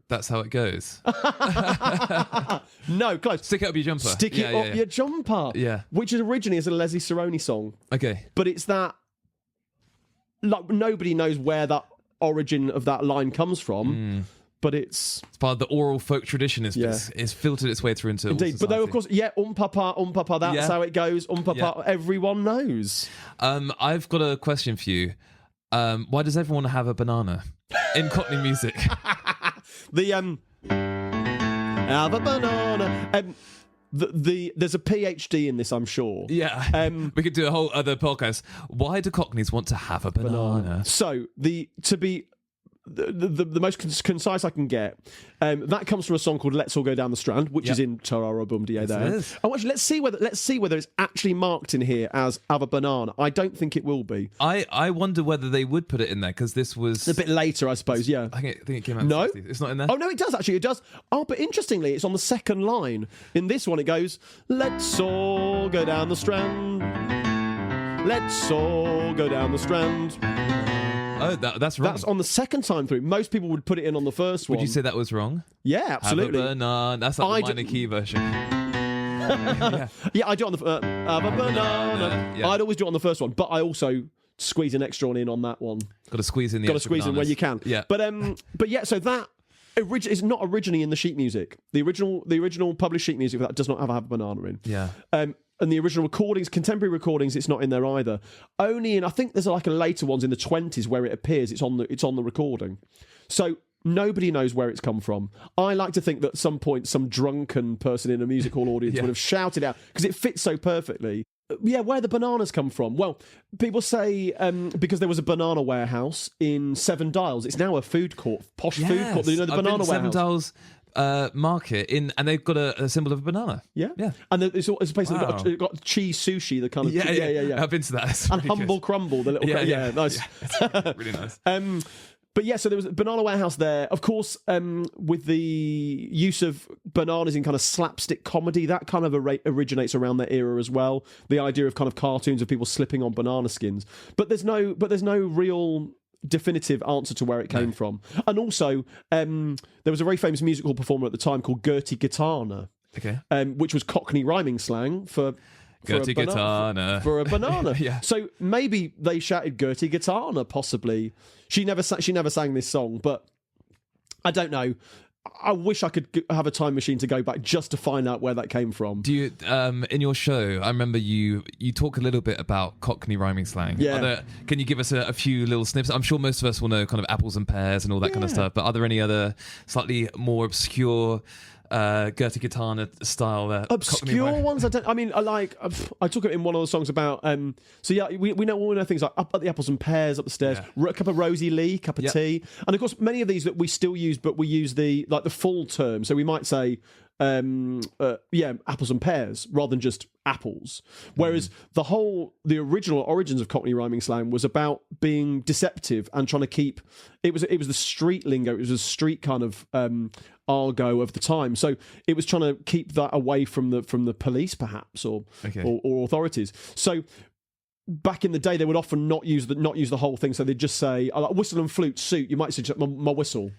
that's how it goes. No, close. Stick it up your jumper. Stick it up your jumper. Yeah. Which is originally is a Leslie Saroni song. Okay. But it's that... Like, nobody knows where that origin of that line comes from, but it's part of the oral folk tradition. It's filtered its way through into indeed. But though, of course, umpapa, that's how it goes. Umpapa, everyone knows. I've got a question for you. Why does everyone have a banana in Cockney music? Have a banana. There's a PhD in this, I'm sure. Yeah. We could do a whole other podcast. Why do Cockneys want to have a banana? So the most concise I can get, that comes from a song called "Let's All Go Down the Strand," which is in Tarara Bumdia there. Oh, actually, let's see whether it's actually marked in here as "have a banana." I don't think it will be. I wonder whether they would put it in there because this was a bit later, I suppose. Yeah, I think it came out. No, in the 60s. It's not in there. Oh no, it does actually. It does. Oh, but interestingly, it's on the second line. In this one, it goes, "Let's all go down the strand. Let's all go down the strand." Oh, that's wrong. That's on the second time through. Most people would put it in on the first one. Would you say that was wrong? Yeah, absolutely. Have a banana. That's like the minor key version. Yeah, I do it on the have a banana. Yeah. I'd always do it on the first one, but I also squeeze an extra one in on that one. Got to squeeze in the Got to squeeze bananas. in where you can. Yeah. But yeah, so that is not originally in the sheet music. The original published sheet music that does not have a banana in. Yeah. And the original recordings, contemporary recordings, it's not in there either. Only in, I think there's like a later ones in the 20s where it appears. It's on the recording. So nobody knows where it's come from. I like to think that at some point some drunken person in a music hall audience would have shouted out because it fits so perfectly. Yeah, where the bananas come from? Well, people say because there was a banana warehouse in Seven Dials. It's now a food court, posh food court. You know, the banana warehouse. Seven Dials market and they've got a symbol of a banana. Yeah. And it's a place that's got cheese sushi, the kind of yeah. I've been to that. It's and really humble good. crumble, the little nice. Yeah, really nice. But yeah, so there was a banana warehouse there. Of course, with the use of bananas in kind of slapstick comedy, that kind of originates around that era as well. The idea of kind of cartoons of people slipping on banana skins. But there's no real definitive answer to where it came from. And also, there was a very famous musical performer at the time called Gertie Gitana, which was Cockney rhyming slang for Gertie Gitana. For a banana. Yeah. So maybe they shouted Gertie Gitana, possibly. She never sang this song, but I don't know. I wish I could have a time machine to go back just to find out where that came from. Do you, in your show, I remember you talk a little bit about Cockney rhyming slang. Yeah. Can you give us a few little snips? I'm sure most of us will know kind of apples and pears and all that kind of stuff, but are there any other slightly more obscure Gertie Gitana style obscure ones? I took it in one of the songs about we know things like up at the apples and pears, up the stairs, a cup of rosy lee, cup of tea, and of course many of these that we still use, but we use the full term, so we might say apples and pears rather than just apples, whereas the original origins of Cockney rhyming slang was about being deceptive and trying to keep it was the street lingo, it was a street kind of argot of the time, so it was trying to keep that away from the police perhaps or authorities. So back in the day they would often not use the whole thing, so they'd just say like whistle and flute suit, you might say my whistle.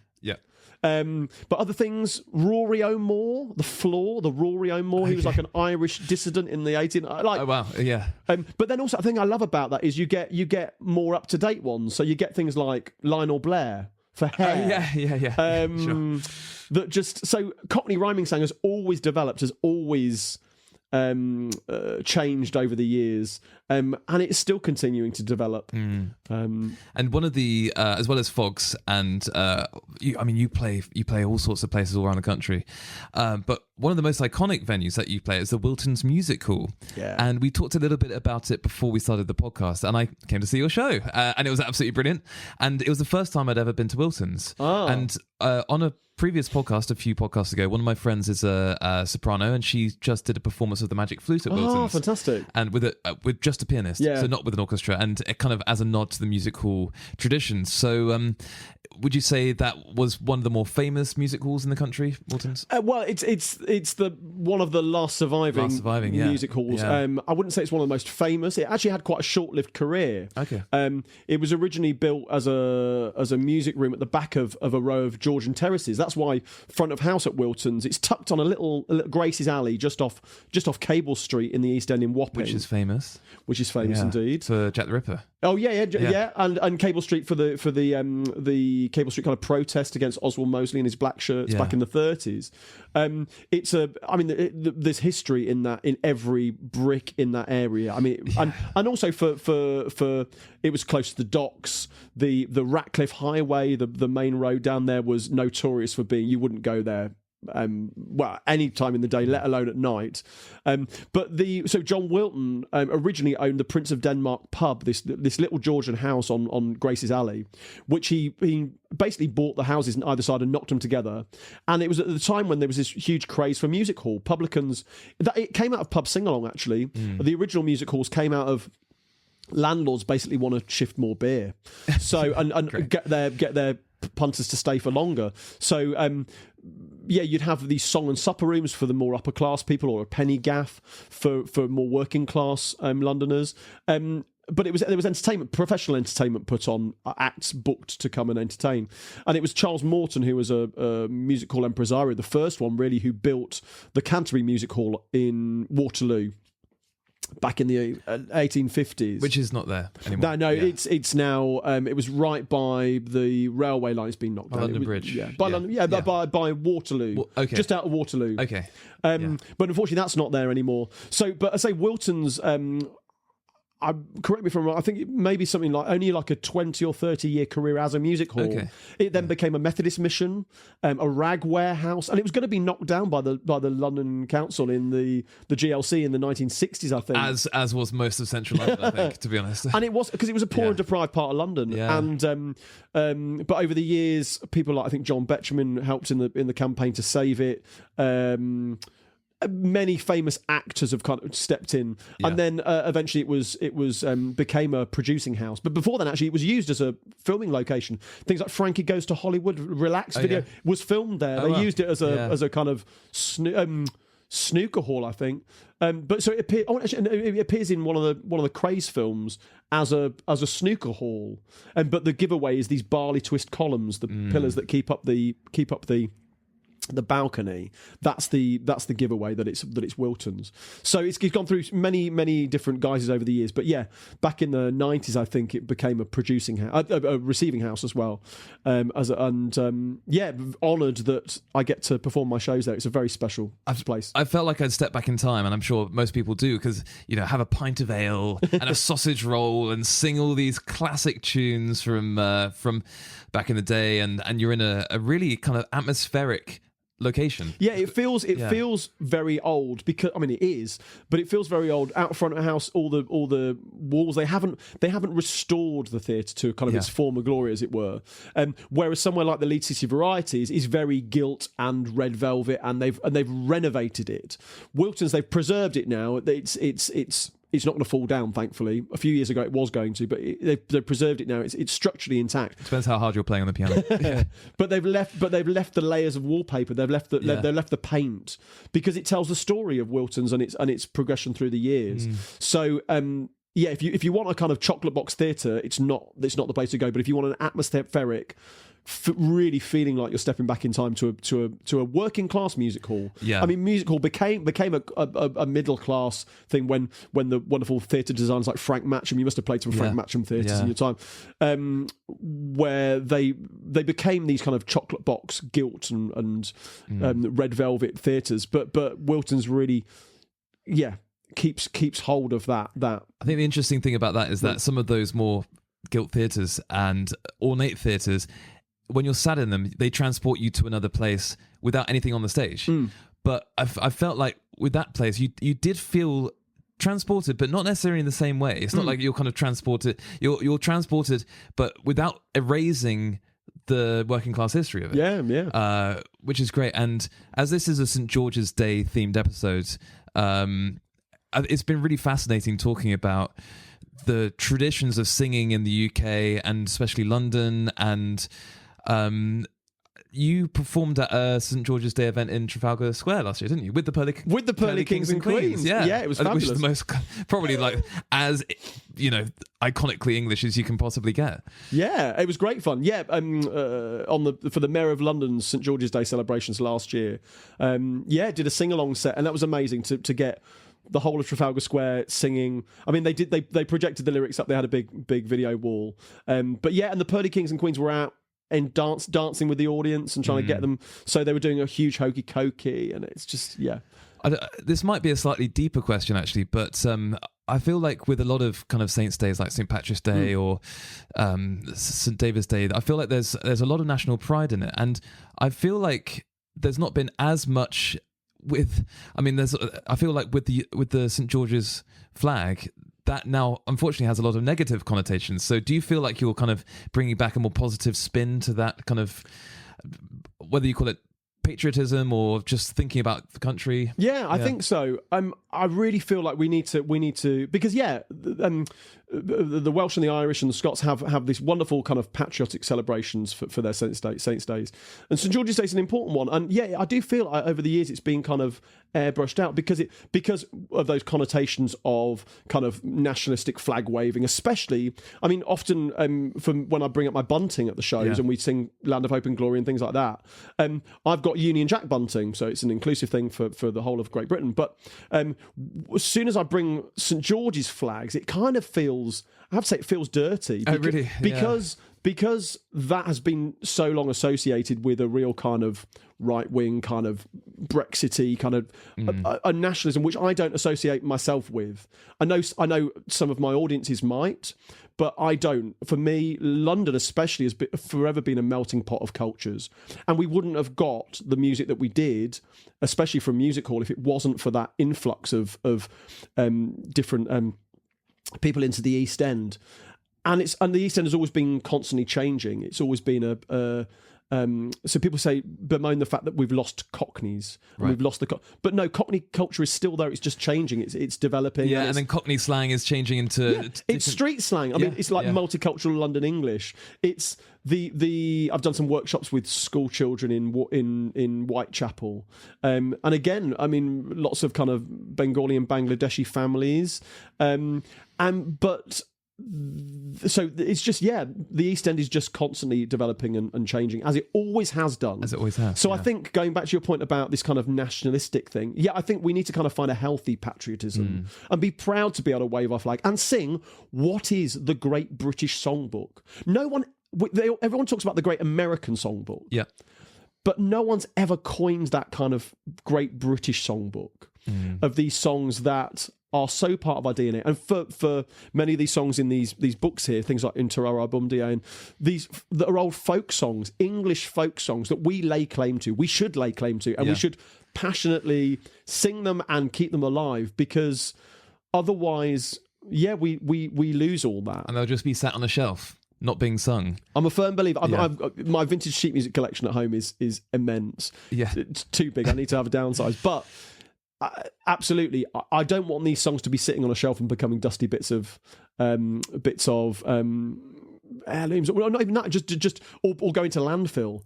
But other things, Rory O'More, the Rory O'More, he was like an Irish dissident in the 18. Oh wow, yeah. But then also, the thing I love about that is you get more up to date ones. So you get things like Lionel Blair for hair. Sure. That just so Cockney rhyming slang has always developed, has always changed over the years, and it's still continuing to develop. And one of the as well as Fogg's, and you play all sorts of places all around the country, but one of the most iconic venues that you play is the Wilton's Music Hall. And we talked a little bit about it before we started the podcast, and I came to see your show, and it was absolutely brilliant, and it was the first time I'd ever been to Wilton's. And on a previous podcast, a few podcasts ago, one of my friends is a soprano, and she just did a performance of the Magic Flute at Wilton's. Oh, fantastic! And with just a pianist, so not with an orchestra, and it kind of as a nod to the music hall tradition. So, would you say that was one of the more famous music halls in the country, Wilton's? Well, it's the one of the last surviving music halls. Yeah. I wouldn't say it's one of the most famous. It actually had quite a short-lived career. Okay. It was originally built as a music room at the back of a row of Georgian terraces. That's why front of house at Wilton's, it's tucked on a little Gracie's Alley just off Cable Street in the East End in Wapping, which is famous indeed for Jack the Ripper. Oh yeah, and Cable Street for the Cable Street kind of protest against Oswald Mosley and his black shirts back in the 30s. There's history in that, in every brick in that area. I mean, and also for it was close to the docks. The Ratcliffe Highway, the main road down there, was notorious for being, you wouldn't go there any time in the day, let alone at night. So John Wilton originally owned the Prince of Denmark pub, this little Georgian house on Grace's Alley, which he basically bought the houses on either side and knocked them together. And it was at the time when there was this huge craze for music hall. Publicans, it came out of pub singalong actually. The original music halls came out of landlords basically want to shift more beer, so and get their punters to stay for longer. So you'd have these song and supper rooms for the more upper class people, or a penny gaff for more working class Londoners. But there was entertainment, professional entertainment put on, acts booked to come and entertain. And it was Charles Morton, who was a music hall impresario, the first one really, who built the Canterbury Music Hall in Waterloo back in the 1850s, which is not there anymore. No, it's now. It was right by the railway line. It's been knocked down. London Bridge. London, by Waterloo. Just out of Waterloo. Okay. But unfortunately, that's not there anymore. So, but I say Wilton's. Correct me if I'm wrong, I think it may be something like only like a 20 or 30 year career as a music hall. Okay. It then became a Methodist mission, a rag warehouse, and it was going to be knocked down by the London Council in the GLC in the 1960s, I think. As was most of Central London, I think, to be honest. And it was because it was a poor and deprived part of London. Yeah. And but over the years, people like, I think John Betjeman helped in the campaign to save it. Many famous actors have kind of stepped in, and then eventually it was became a producing house. But before then, actually, it was used as a filming location. Things like Frankie Goes to Hollywood, Relax video was filmed there. They used it as a kind of snooker hall, I think. But so it appears in one of the Craze films as a snooker hall. But the giveaway is these barley twist columns, the pillars that keep up the the balcony, that's the giveaway that it's Wilton's. So it's gone through many different guises over the years, but yeah, back in the 90s I think it became a receiving house as well, honoured that I get to perform my shows there. It's a very special place. I felt like I'd step back in time, and I'm sure most people do, because have a pint of ale and a sausage roll and sing all these classic tunes from back in the day, and you're in a really kind of atmospheric location. Yeah, it feels very old, because it is, but it feels very old. Out front of the house, all the walls, they haven't restored the theatre to kind of its former glory, as it were. Whereas somewhere like the Leeds City Varieties is very gilt and red velvet, and they've renovated it. Wilton's, they've preserved it now. It's not going to fall down, thankfully. A few years ago it was going to, but they've preserved it now. It's structurally intact. Depends how hard you're playing on the piano. But they've left the layers of wallpaper. They've left the paint, because it tells the story of Wilton's and its progression through the years. So if you want a kind of chocolate box theatre, it's not the place to go. But if you want an atmospheric, really feeling like you're stepping back in time to a working class music hall. Yeah. Music hall became a middle class thing when the wonderful theatre designers like Frank Matcham, you must have played some Frank Matcham theatres in your time, where they became these kind of chocolate box gilt and red velvet theatres. But Wilton's really keeps hold of that. I think the interesting thing about that is that some of those more gilt theatres and ornate theatres, when you're sat in them, they transport you to another place without anything on the stage. But I felt like with that place, you did feel transported, but not necessarily in the same way. It's not like you're kind of transported. You're transported, but without erasing the working class history of it. Which is great. And as this is a St. George's Day themed episode, it's been really fascinating talking about the traditions of singing in the UK and especially London. And you performed at a St. George's Day event in Trafalgar Square last year, didn't you? With the Pearly Kings and Queens. Yeah, it was fabulous. Which is the most, probably like as iconically English as you can possibly get. Yeah, it was great fun. Yeah, for the Mayor of London's St. George's Day celebrations last year. Did a sing-along set, and that was amazing to get the whole of Trafalgar Square singing. They projected the lyrics up. They had a big video wall. And the Pearly Kings and Queens were out and dancing with the audience and trying to get them. So they were doing a huge hokey cokey, and it's just this might be a slightly deeper question actually, but I feel like with a lot of kind of saints' days like St. Patrick's Day or St. David's Day, I feel like there's a lot of national pride in it, and I feel like there's not been as much. I feel like with the St. George's flag, that now unfortunately has a lot of negative connotations. So do you feel like you're kind of bringing back a more positive spin to that kind of, whether you call it patriotism or just thinking about the country? I think so. I really feel like we need to because the Welsh and the Irish and the Scots have this wonderful kind of patriotic celebrations for their Saints' Days, and St. George's Day is an important one. And I do feel over the years it's been kind of airbrushed out because of those connotations of kind of nationalistic flag waving, especially. Often from when I bring up my bunting at the shows and we sing Land of Hope and Glory and things like that. I've got Union Jack bunting, so it's an inclusive thing for the whole of Great Britain. But as soon as I bring St. George's flags, it kind of feels, I have to say, it feels dirty. Because that has been so long associated with a real kind of right-wing kind of Brexity kind of a nationalism, which I don't associate myself with. I know some of my audiences might, but I don't. For me, London especially has forever been a melting pot of cultures, and we wouldn't have got the music that we did, especially from music hall, if it wasn't for that influx of different people into the East End. And the East End has always been constantly changing. It's always been so people bemoan the fact that we've lost Cockneys. And we've lost but no, Cockney culture is still there. It's just changing. It's developing. Yeah, and then Cockney slang is changing into. It's street slang. It's like multicultural London English. It's I've done some workshops with school children in Whitechapel, and again, lots of kind of Bengali and Bangladeshi families, but so it's just, the East End is just constantly developing and changing, as it always has done. As it always has. So I think, going back to your point about this kind of nationalistic thing, I think we need to kind of find a healthy patriotism and be proud to be able to wave our flag and sing what is the Great British Songbook. Everyone talks about the Great American Songbook. Yeah. But no one's ever coined that kind of Great British Songbook of these songs that are so part of our DNA. And for many of these songs in these books here, things like Interara Bumdia, and these that are old folk songs, English folk songs that we lay claim to, we should lay claim to, and we should passionately sing them and keep them alive, because otherwise, we lose all that. And they'll just be sat on a shelf, not being sung. I'm a firm believer. My vintage sheet music collection at home is immense. Yeah. It's too big. I need to have a downsize. But absolutely, I don't want these songs to be sitting on a shelf and becoming dusty bits of heirlooms. Well, not even that, just or going to landfill.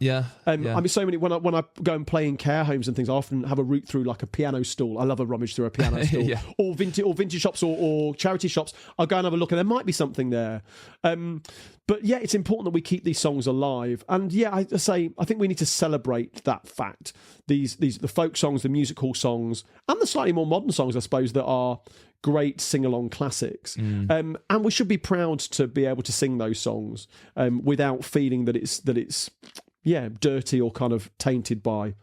I mean, so many when I go and play in care homes and things, I often have a route through like a piano stall. I love a rummage through a piano stall. Or vintage shops or charity shops. I'll go and have a look, and there might be something there. But it's important that we keep these songs alive. And I think we need to celebrate that fact. The folk songs, the music hall songs, and the slightly more modern songs, I suppose, that are great sing-along classics. And we should be proud to be able to sing those songs without feeling that it's dirty or kind of tainted by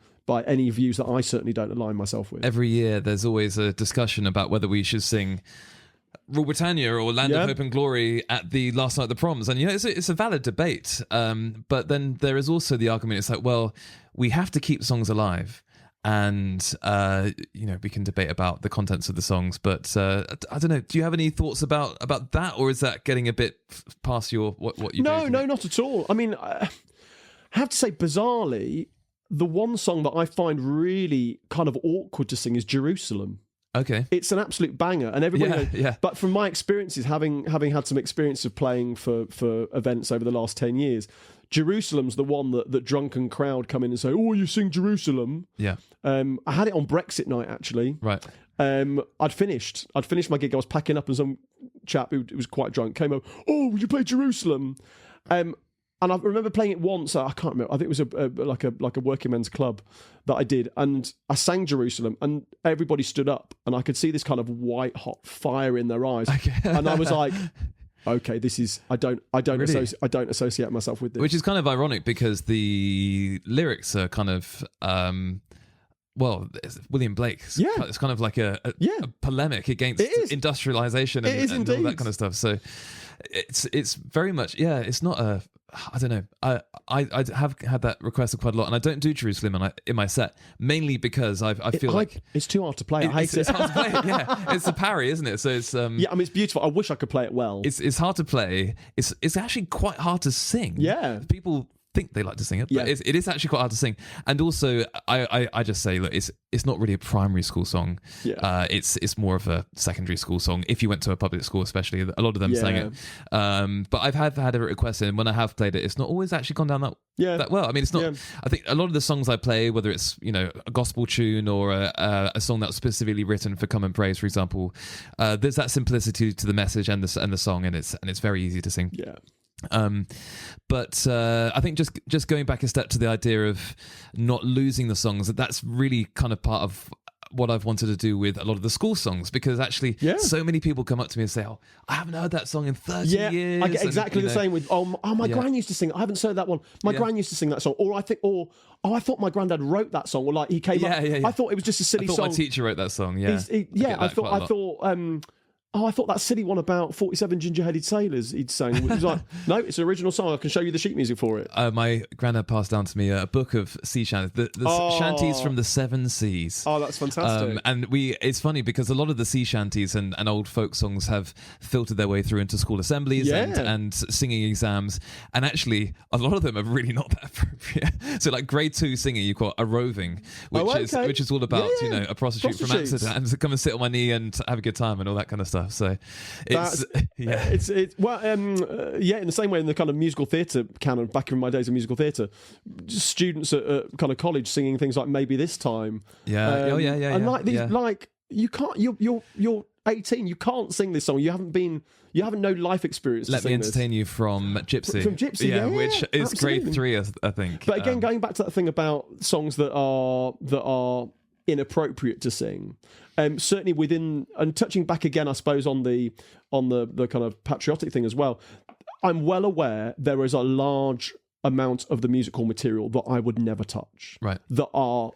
any views that I certainly don't align myself with. Every year there's always a discussion about whether we should sing Rule Britannia or Land of Hope and Glory at the last night of the proms. And, it's a valid debate. But then there is also the argument, it's like, well, we have to keep songs alive. And, we can debate about the contents of the songs. But I don't know, do you have any thoughts about that? Or is that getting a bit past your what you do? No, not at all. I mean, I have to say, bizarrely, the one song that I find really kind of awkward to sing is Jerusalem. Okay. It's an absolute banger, and everybody knows. But from my experiences, having had some experience of playing for events over the last 10 years, Jerusalem's the one that drunken crowd come in and say, "Oh, you sing Jerusalem." Yeah. I had it on Brexit night, actually. Right. I'd finished my gig. I was packing up, and some chap who was quite drunk came up. "Oh, would you play Jerusalem?" And I remember playing it once. I can't remember. I think it was like a working men's club that I did, and I sang Jerusalem, and everybody stood up, and I could see this kind of white hot fire in their eyes, and I was like, "Okay, this is I don't associate myself with this." Which is kind of ironic because the lyrics are kind of. It's William Blake. It's kind of like a polemic against industrialization and all that kind of stuff. So it's very much it's not a. I don't know. I have had that requested quite a lot, and I don't do Jerusalem in my set, mainly because I feel like it's too hard to play. I hate it. It's hard to play. Yeah, it's a parry, isn't it? So it's I mean, it's beautiful. I wish I could play it well. It's hard to play. It's actually quite hard to sing. Yeah, people think they like to sing it, but it is actually quite hard to sing. And also, I just say, look, it's not really a primary school song. It's more of a secondary school song. If you went to a public school, especially, a lot of them sang it. But I've had a request, and when I have played it, it's not always actually gone down that well. I mean, it's not. I think a lot of the songs I play, whether it's a gospel tune or a song that was specifically written for Come and Praise, for example, there's that simplicity to the message and the song, and it's very easy to sing. Yeah. But I think just going back a step to the idea of not losing the songs, that's really kind of part of what I've wanted to do with a lot of the school songs, because actually so many people come up to me and say, "Oh, I haven't heard that song in 30 years." I get exactly the same with my gran used to sing. I haven't heard that one. My gran used to sing that song, or I thought my granddad wrote that song, or like he came up. I thought it was just a silly song. My teacher wrote that song. I thought that silly one about 47 ginger-headed sailors he'd sang. It was like, no, it's an original song. I can show you the sheet music for it. My granddad passed down to me a book of sea shanties, the shanties from the Seven Seas. Oh, that's fantastic. And it's funny because a lot of the sea shanties and old folk songs have filtered their way through into school assemblies and singing exams. And actually, a lot of them are really not that appropriate. So like grade 2 singing, you've got a roving, which is all about, a prostitute from Amsterdam, and to come and sit on my knee and have a good time and all that kind of stuff. So in the same way in the kind of musical theatre canon, back in my days of musical theatre, students at kind of college singing things like Maybe This Time. And like these, like you can't, you're 18. You can't sing this song. You haven't no life experience. Let me entertain you from Gypsy. From Gypsy, yeah, which is absolutely. grade 3, I think. But again, going back to that thing about songs that are inappropriate to sing, certainly within, and touching back again, I suppose, on the kind of patriotic thing as well. I'm well aware there is a large amount of the musical material that I would never touch. Right. That are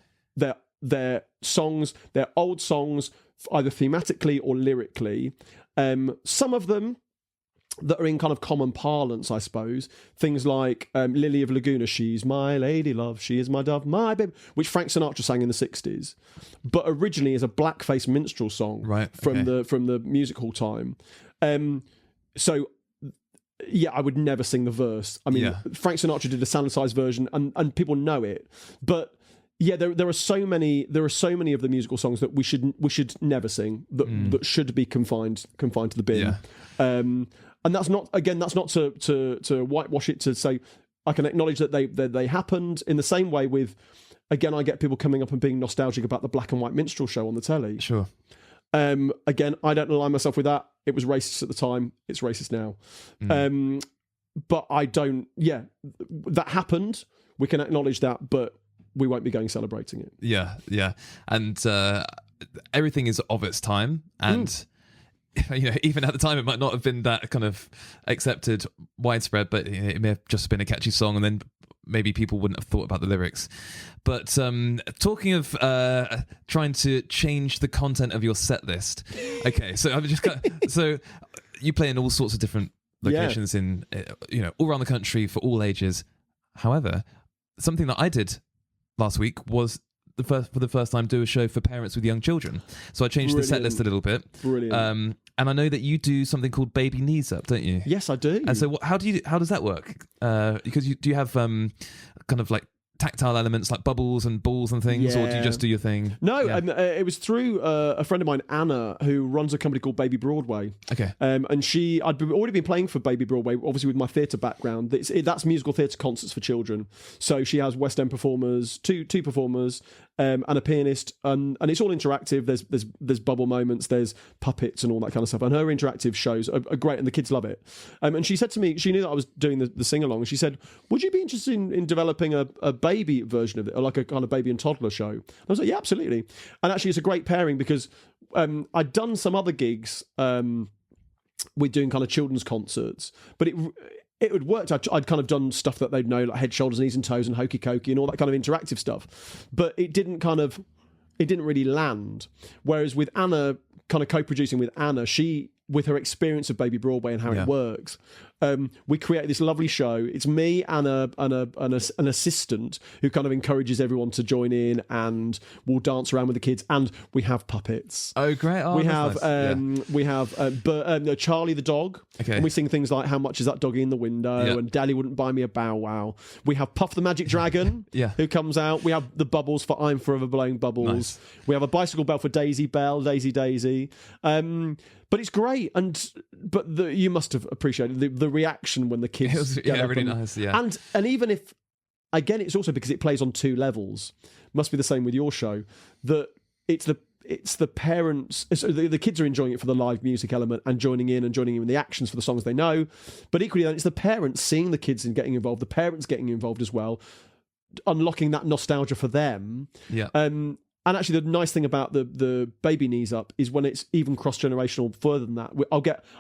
their songs, their old songs, either thematically or lyrically. Some of them that are in kind of common parlance, I suppose. Things like Lily of Laguna, she's my lady love, she is my dove, my baby, which Frank Sinatra sang in the 60s, but originally is a blackface minstrel song from the music hall time. So yeah, I would never sing the verse. I mean, Frank Sinatra did a soundicized version, and people know it. But yeah, there are so many of the musical songs that we should never sing, that should be confined to the bin. And that's not to whitewash it, to say I can acknowledge that they happened in the same way with. Again, I get people coming up and being nostalgic about the black and white minstrel show on the telly. Sure. Again, I don't align myself with that. It was racist at the time. It's racist now. But I don't. Yeah, that happened. We can acknowledge that, but we won't be going celebrating it. Yeah, and everything is of its time, and even at the time, it might not have been that kind of accepted, widespread, but it may have just been a catchy song, and then maybe people wouldn't have thought about the lyrics. But talking of trying to change the content of your set list, okay, so I'm just so you play in all sorts of different locations in all around the country for all ages. However, something that I did last week was for the first time do a show for parents with young children. So I changed the set list a little bit. Brilliant. And I know that you do something called Baby Knees Up, don't you? Yes, I do. And so how does that work? Because do you have kind of like tactile elements like bubbles and balls and things, or do you just do your thing? No, it was through a friend of mine, Anna, who runs a company called Baby Broadway. Okay. And I'd already been playing for Baby Broadway, obviously with my theatre background. That's musical theatre concerts for children. So she has West End performers, two performers, and a pianist, and it's all interactive. There's bubble moments, there's puppets and all that kind of stuff. And her interactive shows are great, and the kids love it. And she said to me, she knew that I was doing the sing along, and she said, "Would you be interested in developing a baby version of it, or like a kind of baby and toddler show?" And I was like, "Yeah, absolutely." And actually, it's a great pairing because I'd done some other gigs with doing kind of children's concerts, but it had worked. I'd kind of done stuff that they'd know, like Head, Shoulders, Knees and Toes and Hokey Cokey and all that kind of interactive stuff. But it didn't really land. Whereas with Anna, kind of co-producing with Anna, she, with her experience of Baby Broadway and how it works, we created this lovely show. It's me and an assistant who kind of encourages everyone to join in, and we'll dance around with the kids, and we have puppets. Oh, great! Oh, we have Charlie the dog, and we sing things like "How much is that doggy in the window?" and "Daddy wouldn't buy me a bow wow." We have Puff the Magic Dragon, who comes out. We have the bubbles for "I'm Forever Blowing Bubbles." Nice. We have a bicycle bell for Daisy Bell, Daisy. But it's great, but you must have appreciated the reaction when the kids get up really nice, and even if, again, it's also because it plays on two levels. Must be the same with your show, that it's the parents, so the kids are enjoying it for the live music element and joining in with the actions for the songs they know, but equally then it's the parents seeing the kids and getting involved, the parents getting involved as well, unlocking that nostalgia for them. And actually, the nice thing about the Baby Knees Up is when it's even cross-generational further than that.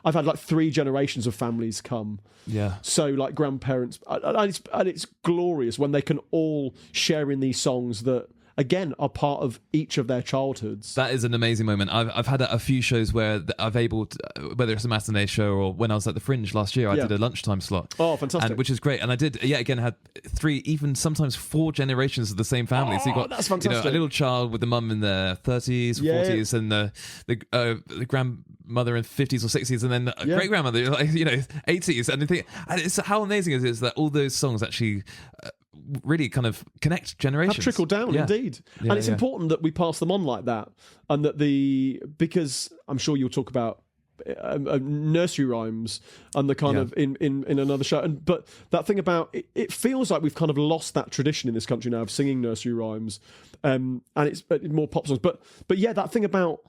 I've had like 3 generations of families come. Yeah. So like grandparents, and it's glorious when they can all share in these songs that, again, are part of each of their childhoods. That is an amazing moment. I've had a few shows where I've able to, whether it's a matinee show or when I was at the Fringe last year, I did a lunchtime slot. Oh, fantastic. Which is great. And I did, again, had 3, even sometimes 4 generations of the same family. So you got that's fantastic. A little child with the mum in their 30s, 40s, and the grandmother in 50s or 60s, and then a great grandmother, 80s. And it's how amazing it is that all those songs actually really kind of connect generations. Have trickled down, indeed. And it's important that we pass them on like that, and that because I'm sure you'll talk about nursery rhymes and the kind of in another show, but that thing about it feels like we've kind of lost that tradition in this country now of singing nursery rhymes, and it's more pop songs. But that thing about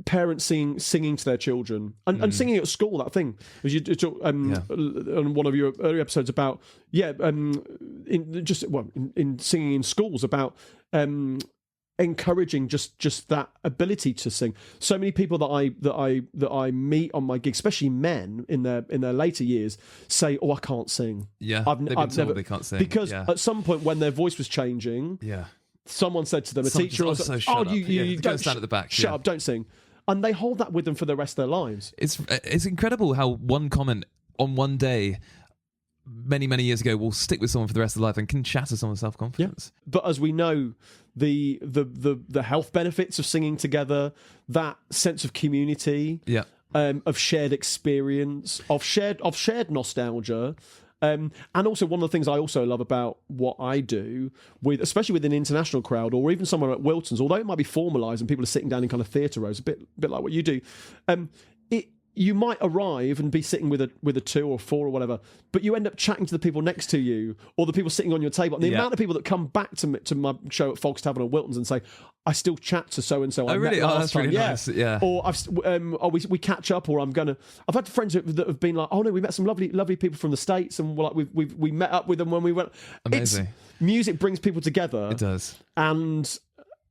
parents singing to their children and singing at school. That thing, as you talk on one of your earlier episodes about in singing in schools about encouraging just that ability to sing. So many people that I meet on my gigs, especially men in their later years, say, "Oh, I can't sing." Yeah, I've never they can't sing because at some point when their voice was changing, someone said to them, a teacher, you don't stand at the back. Shut up, don't sing. And they hold that with them for the rest of their lives. It's incredible how one comment on one day many years ago will stick with someone for the rest of their life and can shatter someone's self-confidence. Yeah. But as we know, the health benefits of singing together, that sense of community, of shared experience, of shared nostalgia. And also one of the things I also love about what I do, especially with an international crowd or even somewhere at Wilton's, although it might be formalised and people are sitting down in kind of theatre rows, a bit like what you do, you might arrive and be sitting with a 2 or 4 or whatever, but you end up chatting to the people next to you or the people sitting on your table. And the amount of people that come back to my show at Fogg's Tavern or Wilton's and say, "I still chat to so and so." Oh, really? Oh, that's really nice. Yeah. Or we catch up, or I've had friends that have been like, "Oh no, we met some lovely people from the States, and we met up with them when we went." Amazing. Music brings people together. It does. And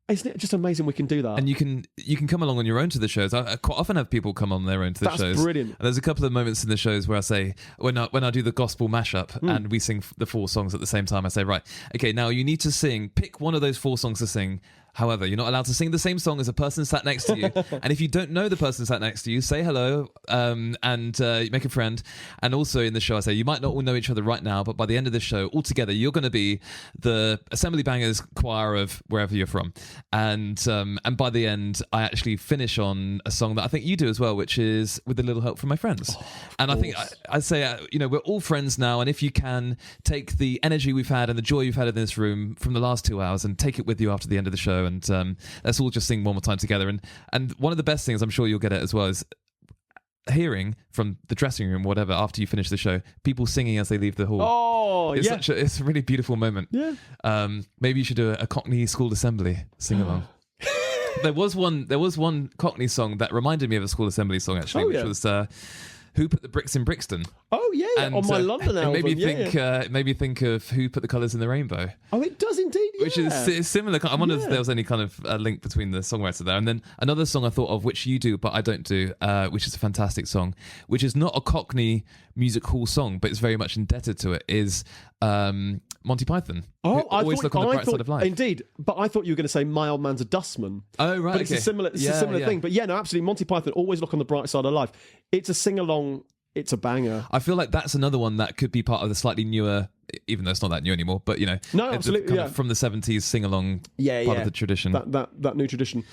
isn't it just amazing we can do that? And you can come along on your own to the shows. I quite often have people come on their own to the shows. That's brilliant. And there's a couple of moments in the shows where I say, when I do the gospel mashup and we sing the 4 songs at the same time, I say, right, okay, now you need to pick one of those 4 songs to sing. However, you're not allowed to sing the same song as a person sat next to you. And if you don't know the person sat next to you, say hello and make a friend. And also in the show, I say, you might not all know each other right now, but by the end of the show, all together, you're going to be the Assembly Bangers choir of wherever you're from. And by the end, I actually finish on a song that I think you do as well, which is With a Little Help from My Friends. And I think I say, we're all friends now. And if you can take the energy we've had and the joy you've had in this room from the last 2 hours and take it with you after the end of the show, and let's all just sing one more time together. And one of the best things, I'm sure you'll get it as well, is hearing from the dressing room, whatever, after you finish the show, people singing as they leave the hall. Oh, it's a really beautiful moment. Yeah. Maybe you should do a Cockney school assembly sing along. There was one Cockney song that reminded me of a school assembly song actually, which was Who Put the Bricks in Brixton. Oh yeah, on my London album. It made me think of Who Put the Colours in the Rainbow. Oh, it does indeed. Yeah. Which is similar. I wonder if there was any kind of link between the songwriter there. And then another song I thought of, which you do but I don't do, which is a fantastic song, which is not a Cockney music hall song, but it's very much indebted to it, is Monty Python. Oh, Always Look on the Bright Side of Life. Indeed, but I thought you were going to say My Old Man's a Dustman. Oh, right. But it's a similar thing. But yeah, no, absolutely. Monty Python, Always Look on the Bright Side of Life. It's a sing-along. It's a banger. I feel like that's another one that could be part of the slightly newer, even though it's not that new anymore, but no, absolutely, from the 70s sing-along part of the tradition. That new tradition.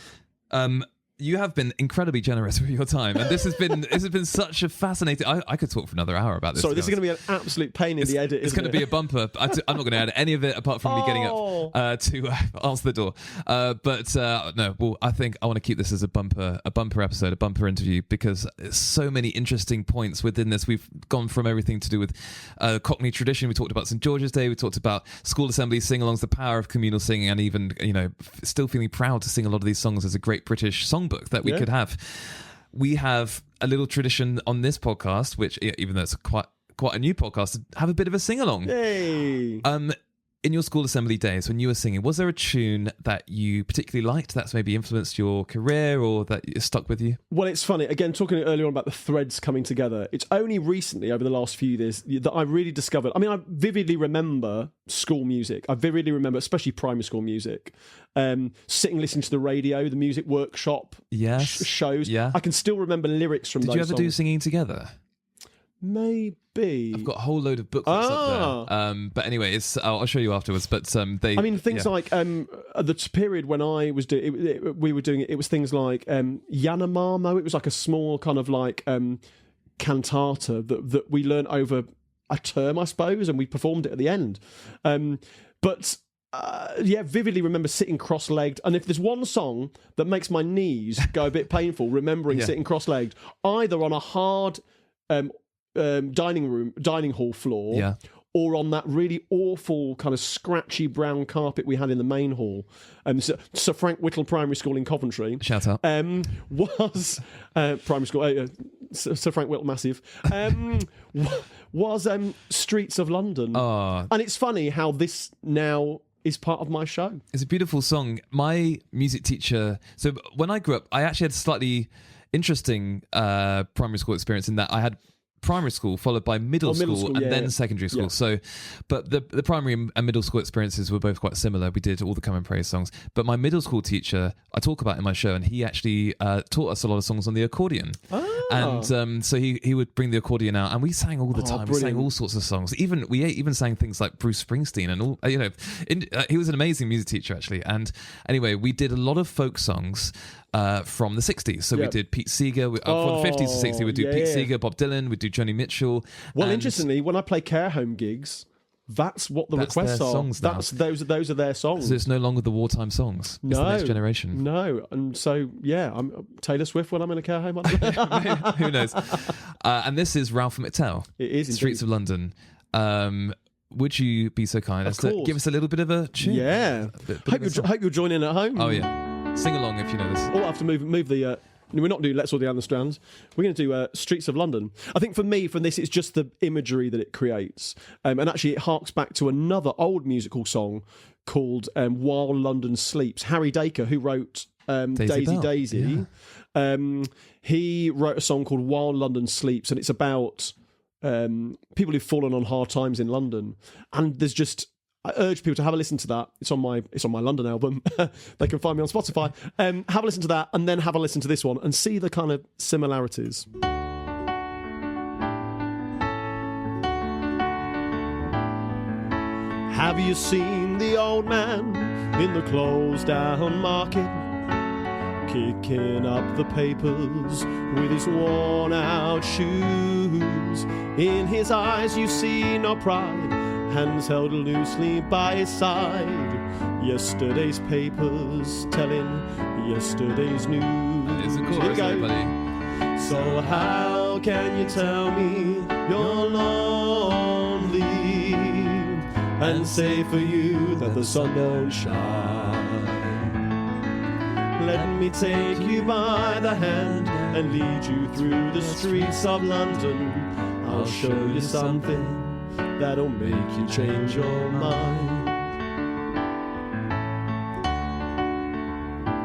You have been incredibly generous with your time, and this has been such a fascinating. I could talk for another hour about this. Sorry, this is going to be an absolute pain in the edit. It's going to be a bumper. I'm not going to add any of it apart from me getting up to answer the door. No. Well, I think I want to keep this as a bumper episode, a bumper interview, because there's so many interesting points within this. We've gone from everything to do with Cockney tradition. We talked about St George's Day. We talked about school assemblies, sing-alongs, the power of communal singing, and even still feeling proud to sing a lot of these songs as a great British songbook that we could have. We have a little tradition on this podcast, which even though it's quite a new podcast, have a bit of a sing-along. Hey. In your school assembly days, when you were singing, was there a tune that you particularly liked that's maybe influenced your career or that stuck with you? Well, it's funny. Again, talking earlier on about the threads coming together, it's only recently, over the last few years, that I really discovered... I mean, I vividly remember school music. I vividly remember, especially primary school music, sitting, listening to the radio, the music workshop shows. Yeah. I can still remember lyrics from those songs. Did you ever do singing together? Maybe. I've got a whole load of booklets up there. But anyway, I'll show you afterwards. But things like the period when I was we were doing it. It was things like Yanomamo. It was like a small kind of like cantata that we learnt over a term, I suppose, and we performed it at the end. Vividly remember sitting cross-legged, and if there's one song that makes my knees go a bit painful, remembering sitting cross-legged, either on a hard dining hall floor, or on that really awful kind of scratchy brown carpet we had in the main hall. Sir Frank Whittle Primary School in Coventry. Shout out. Was primary school, Sir Frank Whittle, massive, was Streets of London. And it's funny how this now is part of my show. It's a beautiful song. My music teacher, so when I grew up, I actually had a slightly interesting primary school experience in that I had primary school followed by middle school and then secondary school. So, but the primary and middle school experiences were both quite similar. We did all the Come and Praise songs, but my middle school teacher I talk about in my show, and he actually taught us a lot of songs on the accordion. And so he would bring the accordion out, and we sang all the time. Brilliant. We sang all sorts of songs. We even sang things like Bruce Springsteen and all. He was an amazing music teacher actually. And anyway, we did a lot of folk songs from the 60s. So we did Pete Seeger. From the 50s to 60s, we'd do Pete Seeger, Bob Dylan, we'd do Joni Mitchell. Well, interestingly, when I play care home gigs, that's what the requests are. Songs now. Those are their songs. So it's no longer the wartime songs. It's the next generation. No. And so, I'm Taylor Swift when I'm in a care home. Who knows? And this is Ralph McTell. It is Streets of London. Would you be so kind as to give us a little bit of a tune? Yeah. Hope you'll join in at home. Oh, yeah. Sing along if you know this. Or I have to move the... we're not doing Let's All Down the Strands. We're going to do Streets of London. I think for me, from this, it's just the imagery that it creates. And actually, it harks back to another old musical song called While London Sleeps. Harry Dacre, who wrote Daisy. Yeah. He wrote a song called While London Sleeps, and it's about people who've fallen on hard times in London. And there's just... I urge people to have a listen to that. It's on my London album. They can find me on Spotify. Have a listen to that, and then have a listen to this one, and see the kind of similarities. Have you seen the old man in the closed down market, kicking up the papers with his worn out shoes? In his eyes you see no pride, hands held loosely by his side. Yesterday's papers telling yesterday's news. It's a chorus, everybody. So how can you tell me you're lonely and say for you that the sun don't shine? Let me take you by the hand and lead you through the streets of London. I'll show you something that'll make you change your mind.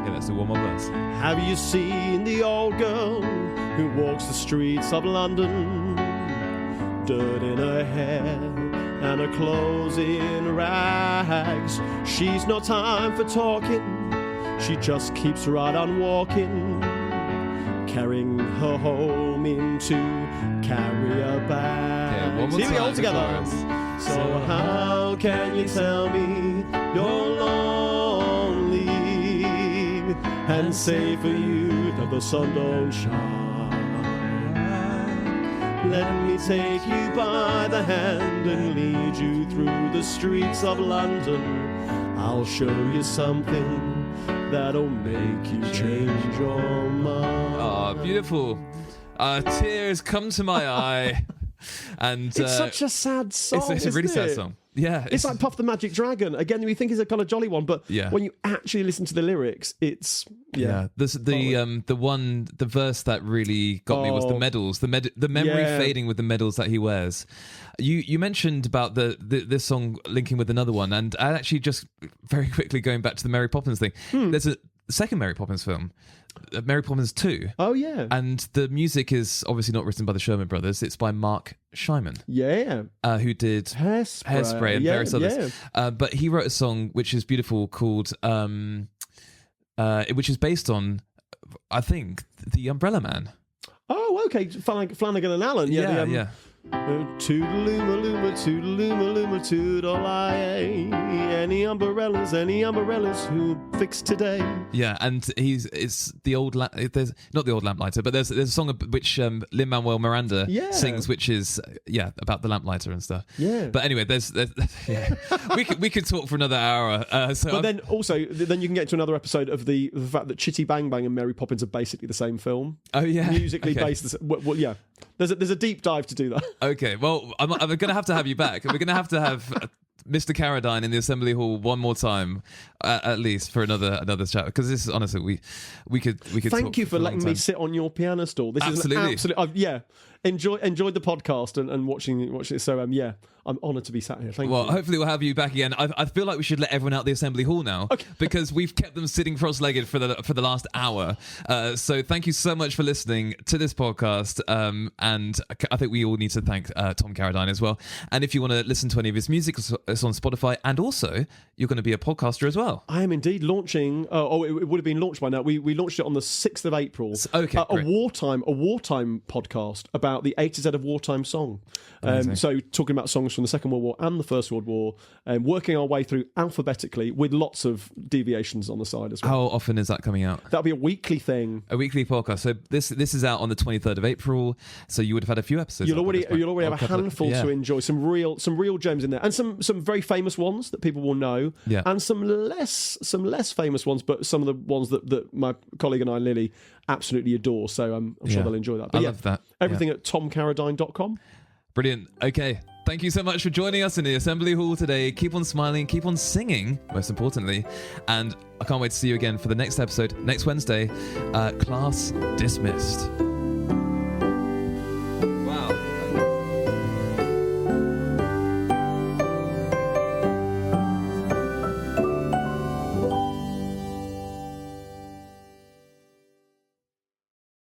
Yeah, let's do one more verse. Have you seen the old girl who walks the streets of London? Dirt in her hair and her clothes in rags. She's no time for talking, she just keeps right on walking, carrying her home into carrier bags. Yeah, one more here we go all together. So how can you tell me you're lonely and say for you that the sun don't shine? Let me take you by the hand and lead you through the streets of London. I'll show you something that'll make you change your mind. Ah, beautiful. Tears come to my eye. And it's such a sad song. It's a really sad song. Yeah, it's like Puff the Magic Dragon. Again, we think it's a kind of jolly one, but when you actually listen to the lyrics, it's the verse that really got me was the medals, the memory fading with the medals that he wears. You mentioned about this song linking with another one, and I actually just very quickly going back to the Mary Poppins thing. There's a second Mary Poppins film, Mary Poppins 2. Oh, yeah. And the music is obviously not written by the Sherman Brothers. It's by Mark Shyman. Yeah. Who did Hairspray and various others. But he wrote a song which is beautiful called, which is based on, I think, The Umbrella Man. Oh, okay. Flanagan and Allen. Yeah. Toodaloo-ma-loo-ma, toodaloo-ma-loo-ma, toodle-I-A. Any umbrellas who fix today. Yeah, and it's the old there's not the old lamplighter, but there's a song which Lin-Manuel Miranda sings, which is about the lamplighter and stuff. Yeah. But anyway, there's we could talk for another hour. But then you can get to another episode of the fact that Chitty Bang Bang and Mary Poppins are basically the same film. Oh yeah, musically based. Well, yeah. There's a deep dive to do that. Okay, well, I'm going to have you back. We're going to have Mr. Carradine in the Assembly Hall one more time, at least for another chat. Because this is honestly, we could. Thank you for letting me sit on your piano stool. This Absolutely. is an absolute. Enjoyed the podcast and watching it. So I'm honoured to be sat here. Thank you. Well, hopefully we'll have you back again. I feel like we should let everyone out the Assembly Hall now, because we've kept them sitting cross-legged for the last hour. So thank you so much for listening to this podcast. And I think we all need to thank Tom Carradine as well. And if you want to listen to any of his music, it's on Spotify. And also, you're going to be a podcaster as well. I am indeed launching. It would have been launched by now. We launched it on the 6th of April. Okay, a wartime podcast about the A to Z of wartime song. So talking about songs from the Second World War and the First World War, working our way through alphabetically with lots of deviations on the side as well. How often is that coming out? That'll be a weekly thing. A weekly podcast. So this is out on the 23rd of April. So you would have had a few episodes. You'll already have a handful to enjoy. Some real gems in there, and some very famous ones that people will know, and some less famous ones, but some of the ones that my colleague and I, Lily, absolutely adore. So I'm sure they'll enjoy that. But I love that. Everything at tomcarradine.com. Brilliant. Okay. Thank you so much for joining us in the Assembly Hall today. Keep on smiling, keep on singing, most importantly. And I can't wait to see you again for the next episode next Wednesday. Class dismissed.